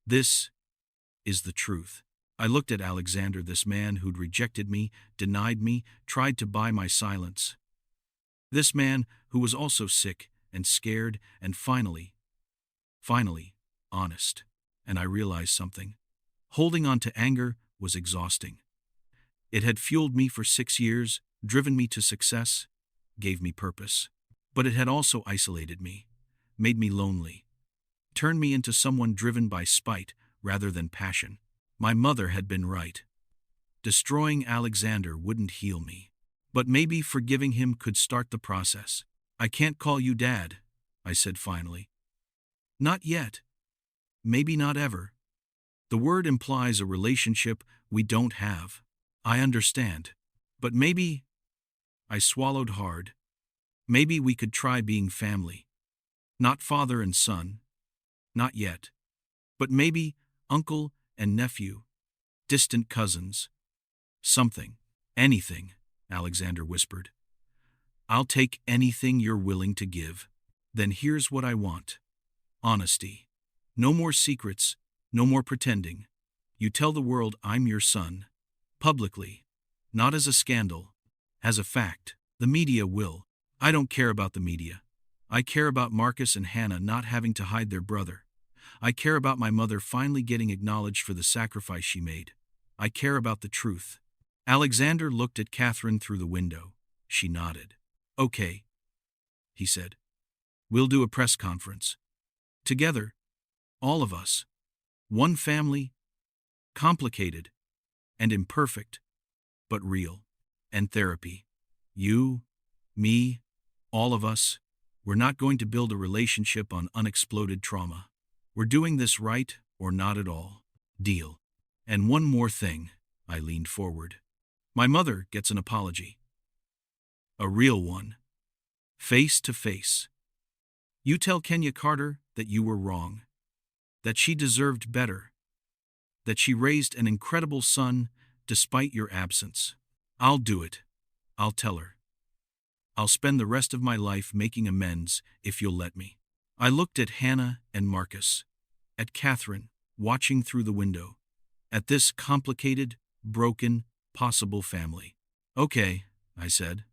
This is the truth. I looked at Alexander, this man who'd rejected me, denied me, tried to buy my silence. This man who was also sick and scared and finally, honest. And I realized something. Holding on to anger was exhausting. It had fueled me for 6 years, driven me to success, gave me purpose. But it had also isolated me, made me lonely, turned me into someone driven by spite rather than passion. My mother had been right. Destroying Alexander wouldn't heal me. But maybe forgiving him could start the process. I can't call you Dad, I said finally. Not yet. Maybe not ever. The word implies a relationship we don't have. I understand. But maybe, I swallowed hard, maybe we could try being family. Not father and son. Not yet. But maybe uncle and nephew. Distant cousins. Something. Anything, Alexander whispered. I'll take anything you're willing to give. Then here's what I want. Honesty. No more secrets, no more pretending. You tell the world I'm your son. Publicly. Not as a scandal. As a fact. The media will. I don't care about the media. I care about Marcus and Hannah not having to hide their brother. I care about my mother finally getting acknowledged for the sacrifice she made. I care about the truth. Alexander looked at Catherine through the window. She nodded. Okay, he said. We'll do a press conference. Together. All of us. One family, complicated and imperfect, but real. And therapy. You, me, all of us. We're not going to build a relationship on unexploded trauma. We're doing this right or not at all. Deal. And one more thing. I leaned forward. My mother gets an apology. A real one. Face to face. You tell Kenya Carter that you were wrong. That she deserved better. That she raised an incredible son despite your absence. I'll do it. I'll tell her. I'll spend the rest of my life making amends if you'll let me. I looked at Hannah and Marcus. At Catherine, watching through the window. At this complicated, broken, possible family. Okay, I said.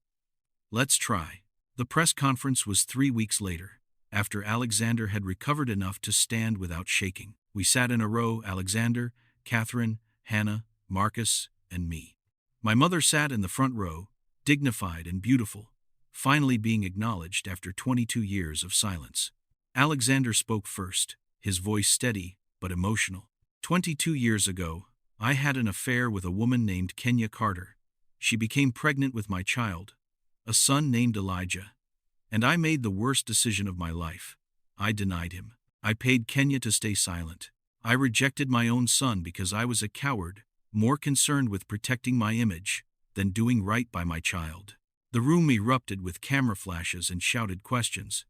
Let's try. The press conference was 3 weeks later, after Alexander had recovered enough to stand without shaking. We sat in a row, Alexander, Catherine, Hannah, Marcus, and me. My mother sat in the front row, dignified and beautiful, finally being acknowledged after 22 years of silence. Alexander spoke first, his voice steady but emotional. 22 years ago, I had an affair with a woman named Kenya Carter. She became pregnant with my child, a son named Elijah. And I made the worst decision of my life. I denied him. I paid Kenya to stay silent. I rejected my own son because I was a coward, more concerned with protecting my image than doing right by my child. The room erupted with camera flashes and shouted questions.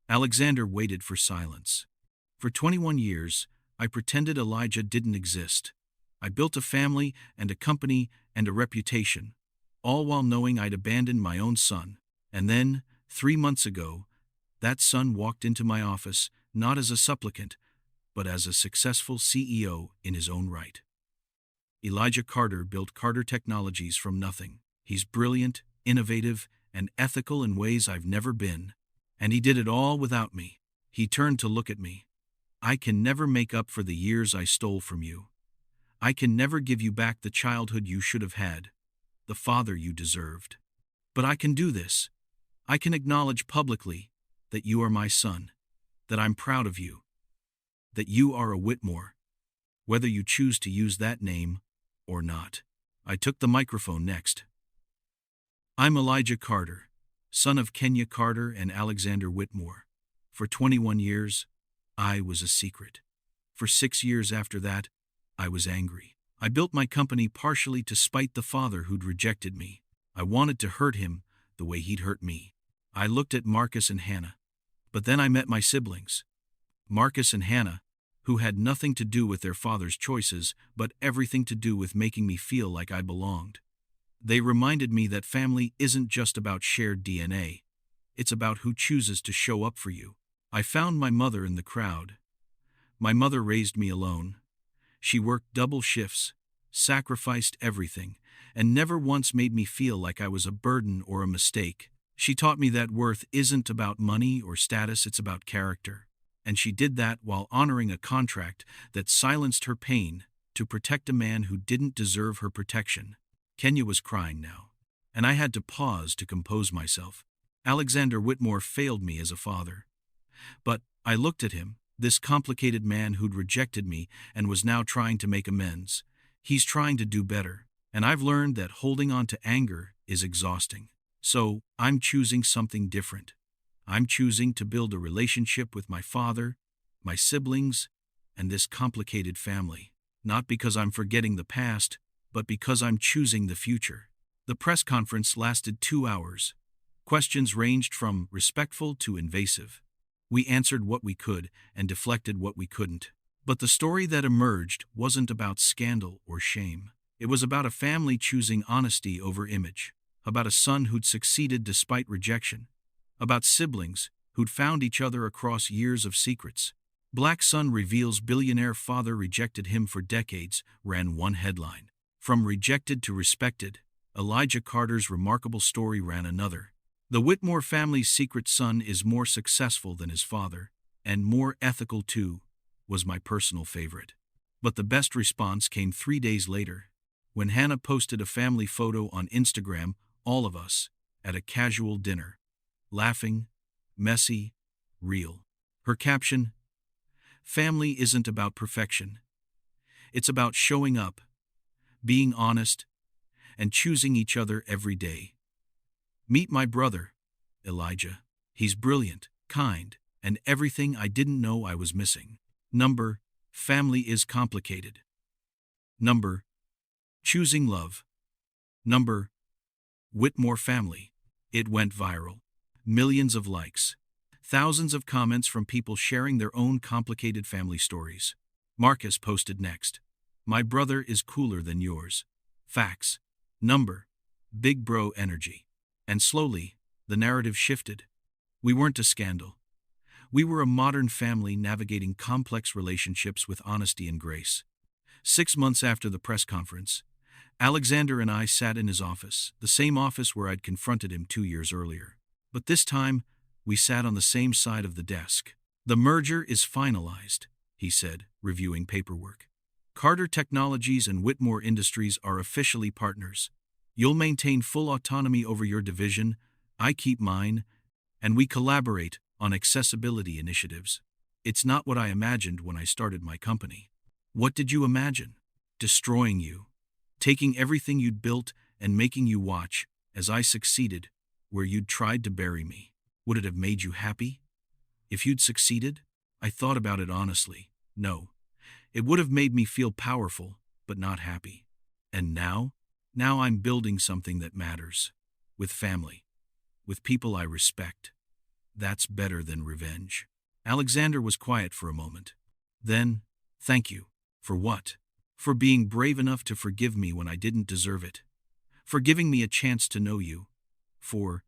Alexander waited for silence. For 21 years, I pretended Elijah didn't exist. I built a family and a company and a reputation, all while knowing I'd abandoned my own son. And then, 3 months ago, that son walked into my office not as a supplicant, but as a successful CEO in his own right. Elijah Carter built Carter Technologies from nothing. He's brilliant, innovative, and ethical in ways I've never been. And he did it all without me. He turned to look at me. I can never make up for the years I stole from you. I can never give you back the childhood you should have had, the father you deserved. But I can do this. I can acknowledge publicly that you are my son, that I'm proud of you, that you are a Whitmore, whether you choose to use that name or not. I took the microphone next. I'm Elijah Carter, son of Kenya Carter and Alexander Whitmore. For 21 years, I was a secret. For 6 years after that, I was angry. I built my company partially to spite the father who'd rejected me. I wanted to hurt him the way he'd hurt me. I looked at Marcus and Hannah. But then I met my siblings. Marcus and Hannah, who had nothing to do with their father's choices, but everything to do with making me feel like I belonged. They reminded me that family isn't just about shared DNA. It's about who chooses to show up for you. I found my mother in the crowd. My mother raised me alone. She worked double shifts, sacrificed everything, and never once made me feel like I was a burden or a mistake. She taught me that worth isn't about money or status, it's about character. And she did that while honoring a contract that silenced her pain to protect a man who didn't deserve her protection. Kenya was crying now, and I had to pause to compose myself. Alexander Whitmore failed me as a father. But I looked at him, this complicated man who'd rejected me and was now trying to make amends. He's trying to do better, and I've learned that holding on to anger is exhausting. So, I'm choosing something different. I'm choosing to build a relationship with my father, my siblings, and this complicated family. Not because I'm forgetting the past, but because I'm choosing the future. The press conference lasted 2 hours. Questions ranged from respectful to invasive. We answered what we could and deflected what we couldn't. But the story that emerged wasn't about scandal or shame. It was about a family choosing honesty over image, about a son who'd succeeded despite rejection, about siblings who'd found each other across years of secrets. Black son reveals billionaire father rejected him for decades, ran one headline. From rejected to respected, Elijah Carter's remarkable story ran another. The Whitmore family's secret son is more successful than his father, and more ethical too, was my personal favorite. But the best response came 3 days later, when Hannah posted a family photo on Instagram, all of us, at a casual dinner. Laughing, messy, real. Her caption, family isn't about perfection. It's about showing up, being honest, and choosing each other every day. Meet my brother, Elijah. He's brilliant, kind, and everything I didn't know I was missing. Number, family is complicated. Number, choosing love. Number, Whitmore family. It went viral. Millions of likes. Thousands of comments from people sharing their own complicated family stories. Marcus posted next. My brother is cooler than yours. Facts. Number, big bro energy. And slowly, the narrative shifted. We weren't a scandal. We were a modern family navigating complex relationships with honesty and grace. 6 months after the press conference, Alexander and I sat in his office, the same office where I'd confronted him 2 years earlier. But this time, we sat on the same side of the desk. The merger is finalized, he said, reviewing paperwork. Carter Technologies and Whitmore Industries are officially partners. You'll maintain full autonomy over your division, I keep mine, and we collaborate on accessibility initiatives. It's not what I imagined when I started my company. What did you imagine? Destroying you. Taking everything you'd built and making you watch, as I succeeded, where you'd tried to bury me. Would it have made you happy? If you'd succeeded? I thought about it honestly. No. It would have made me feel powerful, but not happy. And now? Now I'm building something that matters. With family. With people I respect. That's better than revenge. Alexander was quiet for a moment. Then, thank you. For what? For being brave enough to forgive me when I didn't deserve it. For giving me a chance to know you. For,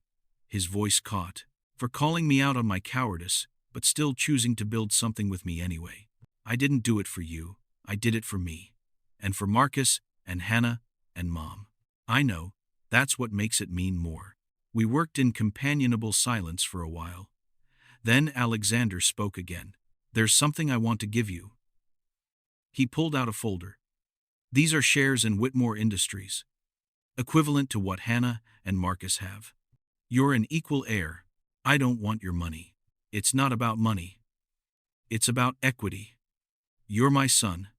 his voice caught, for calling me out on my cowardice, but still choosing to build something with me anyway. I didn't do it for you, I did it for me. And for Marcus, and Hannah, and Mom. I know, that's what makes it mean more. We worked in companionable silence for a while. Then Alexander spoke again. There's something I want to give you. He pulled out a folder. These are shares in Whitmore Industries, equivalent to what Hannah and Marcus have. You're an equal heir. I don't want your money. It's not about money. It's about equity. You're my son.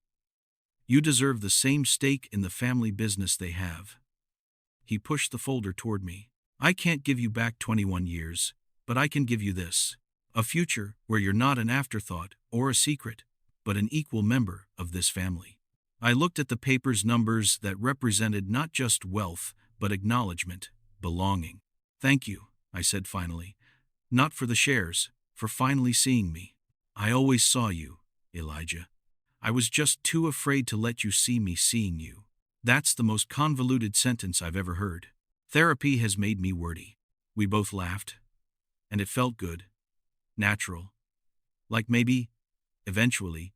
You deserve the same stake in the family business they have. He pushed the folder toward me. I can't give you back 21 years, but I can give you this. A future where you're not an afterthought or a secret, but an equal member of this family. I looked at the paper's numbers that represented not just wealth, but acknowledgement, belonging. Thank you, I said finally. Not for the shares, for finally seeing me. I always saw you, Elijah. I was just too afraid to let you see me seeing you. That's the most convoluted sentence I've ever heard. Therapy has made me wordy. We both laughed, and it felt good, natural. Like maybe, eventually,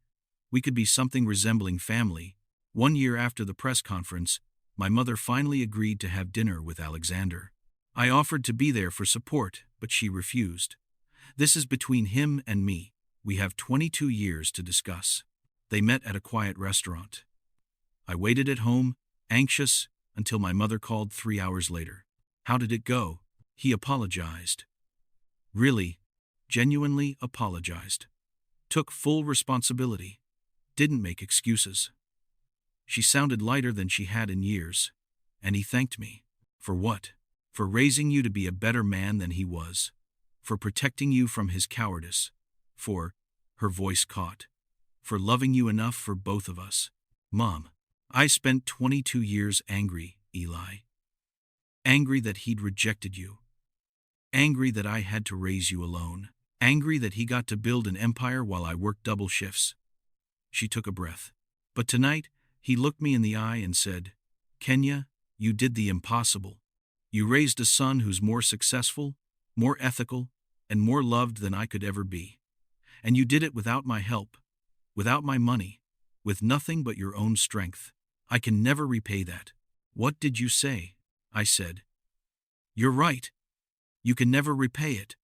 we could be something resembling family. 1 year after the press conference, my mother finally agreed to have dinner with Alexander. I offered to be there for support, but she refused. This is between him and me. We have 22 years to discuss. They met at a quiet restaurant. I waited at home, anxious, until my mother called 3 hours later. How did it go? He apologized. Really, genuinely apologized. Took full responsibility. Didn't make excuses. She sounded lighter than she had in years. And he thanked me. For what? For raising you to be a better man than he was. For protecting you from his cowardice. For, her voice caught. For loving you enough for both of us. Mom, I spent 22 years angry, Eli. Angry that he'd rejected you. Angry that I had to raise you alone. Angry that he got to build an empire while I worked double shifts. She took a breath. But tonight, he looked me in the eye and said, Kenya, you did the impossible. You raised a son who's more successful, more ethical, and more loved than I could ever be. And you did it without my help, without my money, with nothing but your own strength. I can never repay that. What did you say? I said. You're right. You can never repay it.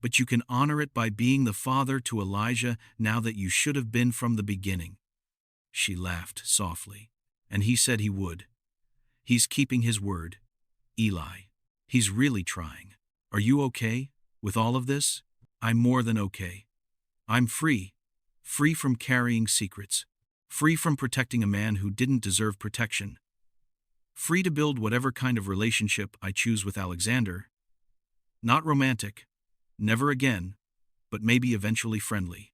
But you can honor it by being the father to Elijah now that you should have been from the beginning. She laughed softly. And he said he would. He's keeping his word. Eli. He's really trying. Are you okay with all of this? I'm more than okay. I'm free. free from carrying secrets, free from protecting a man who didn't deserve protection, free to build whatever kind of relationship I choose with Alexander. Not romantic, never again, but maybe eventually friendly.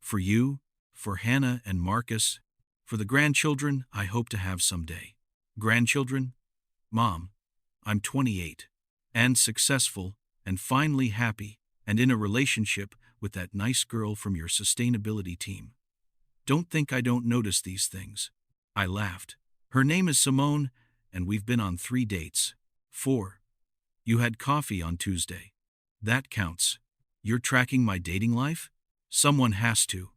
For you, for Hannah and Marcus, for the grandchildren I hope to have someday. Grandchildren? Mom, I'm 28, and successful, and finally happy, and in a relationship with that nice girl from your sustainability team. Don't think I don't notice these things. I laughed. Her name is Simone, and we've been on 3 dates. 4. You had coffee on Tuesday. That counts. You're tracking my dating life? Someone has to.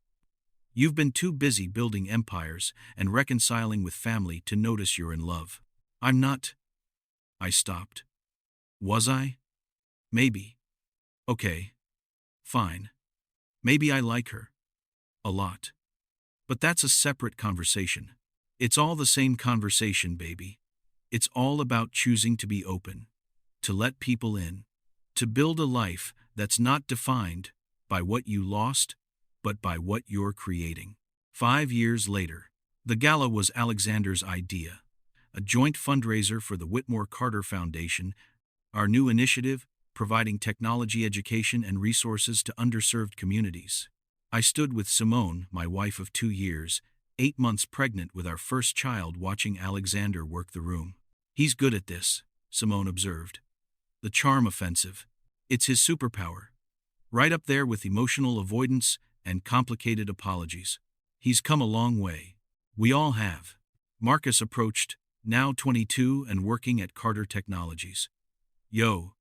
You've been too busy building empires and reconciling with family to notice you're in love. I'm not. I stopped. Was I? Maybe. Okay. Fine. Maybe I like her. A lot. But that's a separate conversation. It's all the same conversation, baby. It's all about choosing to be open, to let people in, to build a life that's not defined by what you lost, but by what you're creating. 5 years later, the gala was Alexander's idea, a joint fundraiser for the Whitmore Carter Foundation, our new initiative providing technology education and resources to underserved communities. I stood with Simone, my wife of 2 years, 8 months pregnant with our first child, watching Alexander work the room. He's good at this, Simone observed. The charm offensive. It's his superpower. Right up there with emotional avoidance and complicated apologies. He's come a long way. We all have. Marcus approached, now 22 and working at Carter Technologies. Yo.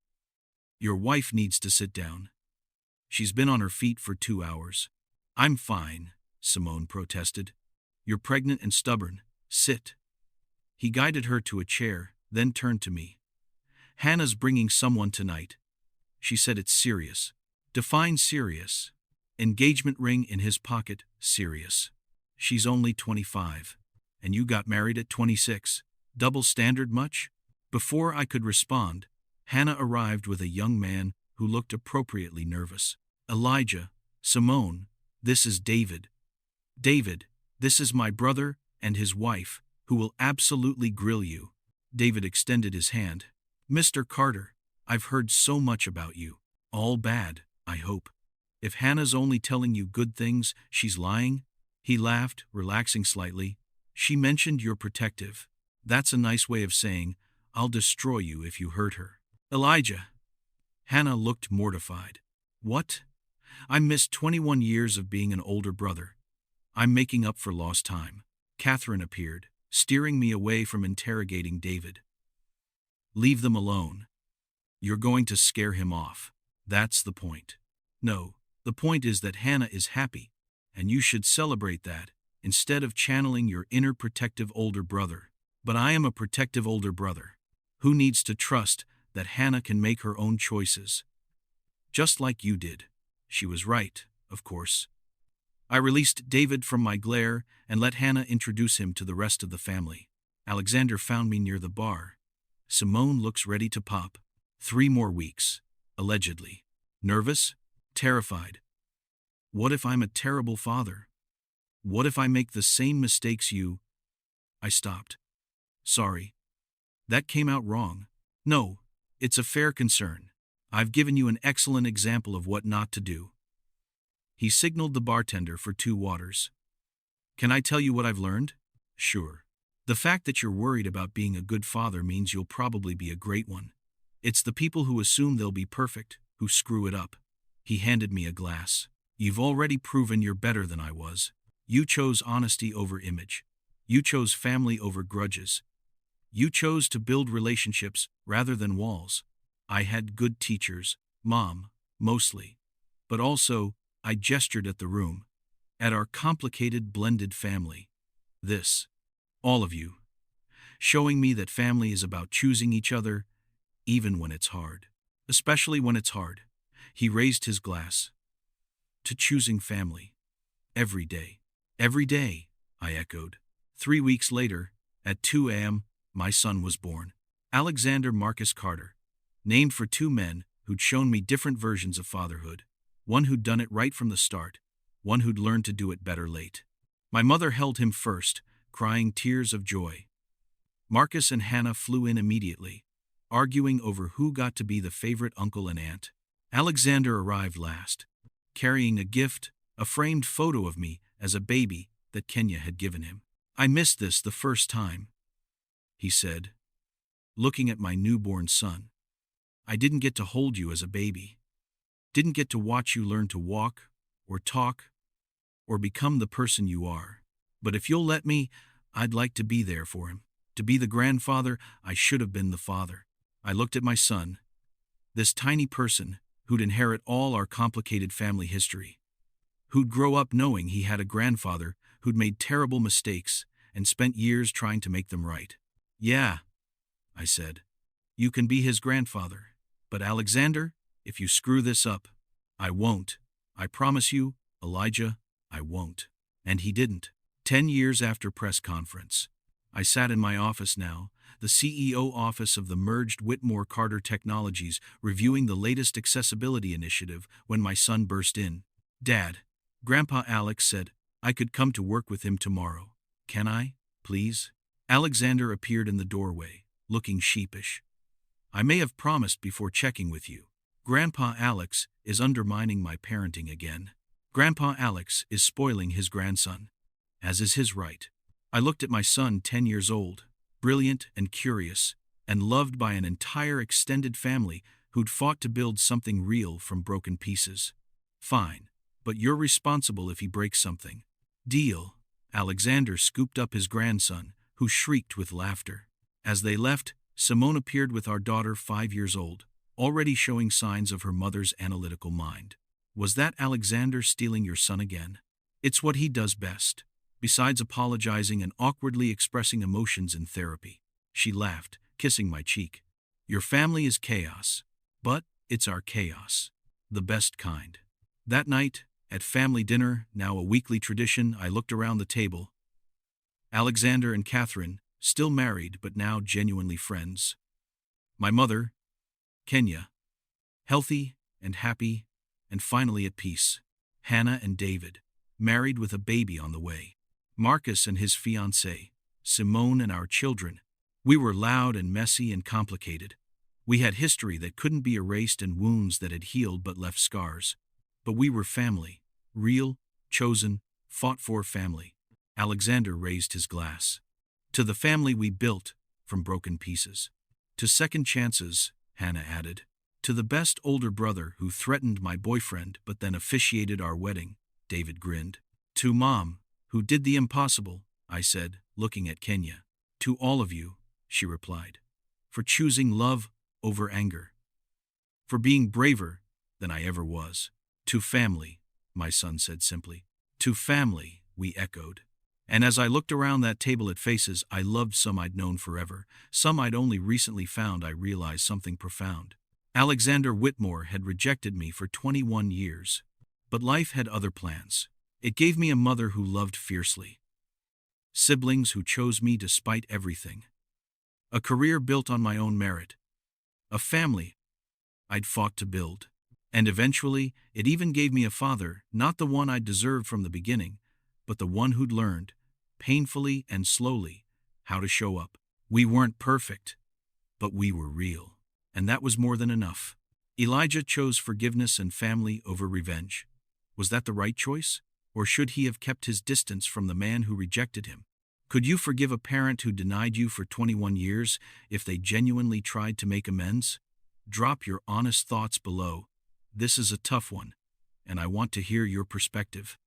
Your wife needs to sit down. She's been on her feet for 2 hours. I'm fine, Simone protested. You're pregnant and stubborn. Sit. He guided her to a chair, then turned to me. Hannah's bringing someone tonight. She said it's serious. Define serious. Engagement ring in his pocket, serious. She's only 25. And you got married at 26. Double standard much? Before I could respond, Hannah arrived with a young man who looked appropriately nervous. Elijah, Simone, this is David. David, this is my brother and his wife, who will absolutely grill you. David extended his hand. Mr. Carter, I've heard so much about you. All bad, I hope. If Hannah's only telling you good things, she's lying. He laughed, relaxing slightly. She mentioned you're protective. That's a nice way of saying, I'll destroy you if you hurt her. Elijah. Hannah looked mortified. What? I missed 21 years of being an older brother. I'm making up for lost time. Catherine appeared, steering me away from interrogating David. Leave them alone. You're going to scare him off. That's the point. No, the point is that Hannah is happy, and you should celebrate that, instead of channeling your inner protective older brother. But I am a protective older brother, who needs to trust that Hannah can make her own choices. Just like you did. She was right, of course. I released David from my glare and let Hannah introduce him to the rest of the family. Alexander found me near the bar. Simone looks ready to pop. 3 more weeks, allegedly. Nervous? Terrified. What if I'm a terrible father? What if I make the same mistakes you? I stopped. Sorry. That came out wrong. No, it's a fair concern. I've given you an excellent example of what not to do. He signaled the bartender for 2 waters. Can I tell you what I've learned? Sure. The fact that you're worried about being a good father means you'll probably be a great one. It's the people who assume they'll be perfect who screw it up. He handed me a glass. You've already proven you're better than I was. You chose honesty over image. You chose family over grudges. You chose to build relationships rather than walls. I had good teachers, Mom, mostly. But also, I gestured at the room, at our complicated blended family. This, all of you, showing me that family is about choosing each other, even when it's hard. Especially when it's hard. He raised his glass. To choosing family. Every day. Every day, I echoed. 3 weeks later, at 2 a.m., my son was born. Alexander Marcus Carter. Named for 2 men who'd shown me different versions of fatherhood. One who'd done it right from the start, one who'd learned to do it better late. My mother held him first, crying tears of joy. Marcus and Hannah flew in immediately, arguing over who got to be the favorite uncle and aunt. Alexander arrived last, carrying a gift, a framed photo of me as a baby that Kenya had given him. "I missed this the first time," he said, looking at my newborn son. "I didn't get to hold you as a baby. Didn't get to watch you learn to walk, or talk, or become the person you are. But if you'll let me, I'd like to be there for him. To be the grandfather I should have been the father." I looked at my son, this tiny person who'd inherit all our complicated family history, who'd grow up knowing he had a grandfather who'd made terrible mistakes and spent years trying to make them right. "Yeah," I said, "you can be his grandfather. But Alexander, if you screw this up, I won't. I promise you, Elijah, I won't." And he didn't. 10 years after press conference, I sat in my office now, the CEO office of the merged Whitmore-Carter Technologies, reviewing the latest accessibility initiative when my son burst in. "Dad," Grandpa Alex said, "I could come to work with him tomorrow. Can I, please?" Alexander appeared in the doorway, looking sheepish. "I may have promised before checking with you. Grandpa Alex is undermining my parenting again. Grandpa Alex is spoiling his grandson, as is his right." I looked at my son, 10 years old, brilliant and curious, and loved by an entire extended family who'd fought to build something real from broken pieces. "Fine, but you're responsible if he breaks something." "Deal." Alexander scooped up his grandson, who shrieked with laughter. As they left, Simone appeared with our daughter, 5 years old, already showing signs of her mother's analytical mind. "Was that Alexander stealing your son again?" "It's what he does best, besides apologizing and awkwardly expressing emotions in therapy." She laughed, kissing my cheek. "Your family is chaos, but it's our chaos. The best kind." That night, at family dinner, now a weekly tradition, I looked around the table. Alexander and Catherine, still married but now genuinely friends. My mother, Kenya, healthy and happy and finally at peace. Hannah and David, married with a baby on the way. Marcus and his fiancée, Simone, and our children. We were loud and messy and complicated. We had history that couldn't be erased and wounds that had healed but left scars. But we were family, real, chosen, fought for family. Alexander raised his glass. "To the family we built from broken pieces." "To second chances," Hannah added. "To the best older brother who threatened my boyfriend but then officiated our wedding," David grinned. "To Mom, who did the impossible," I said, looking at Kenya. "To all of you," she replied, "for choosing love over anger. For being braver than I ever was." "To family," my son said simply. "To family," we echoed. And as I looked around that table at faces I loved, some I'd known forever, some I'd only recently found, I realized something profound. Alexander Whitmore had rejected me for 21 years. But life had other plans. It gave me a mother who loved fiercely, siblings who chose me despite everything, a career built on my own merit, a family I'd fought to build. And eventually, it even gave me a father, not the one I'd deserved from the beginning, but the one who'd learned, painfully and slowly, how to show up. We weren't perfect, but we were real. And that was more than enough. Elijah chose forgiveness and family over revenge. Was that the right choice? Or should he have kept his distance from the man who rejected him? Could you forgive a parent who denied you for 21 years if they genuinely tried to make amends? Drop your honest thoughts below. This is a tough one, and I want to hear your perspective.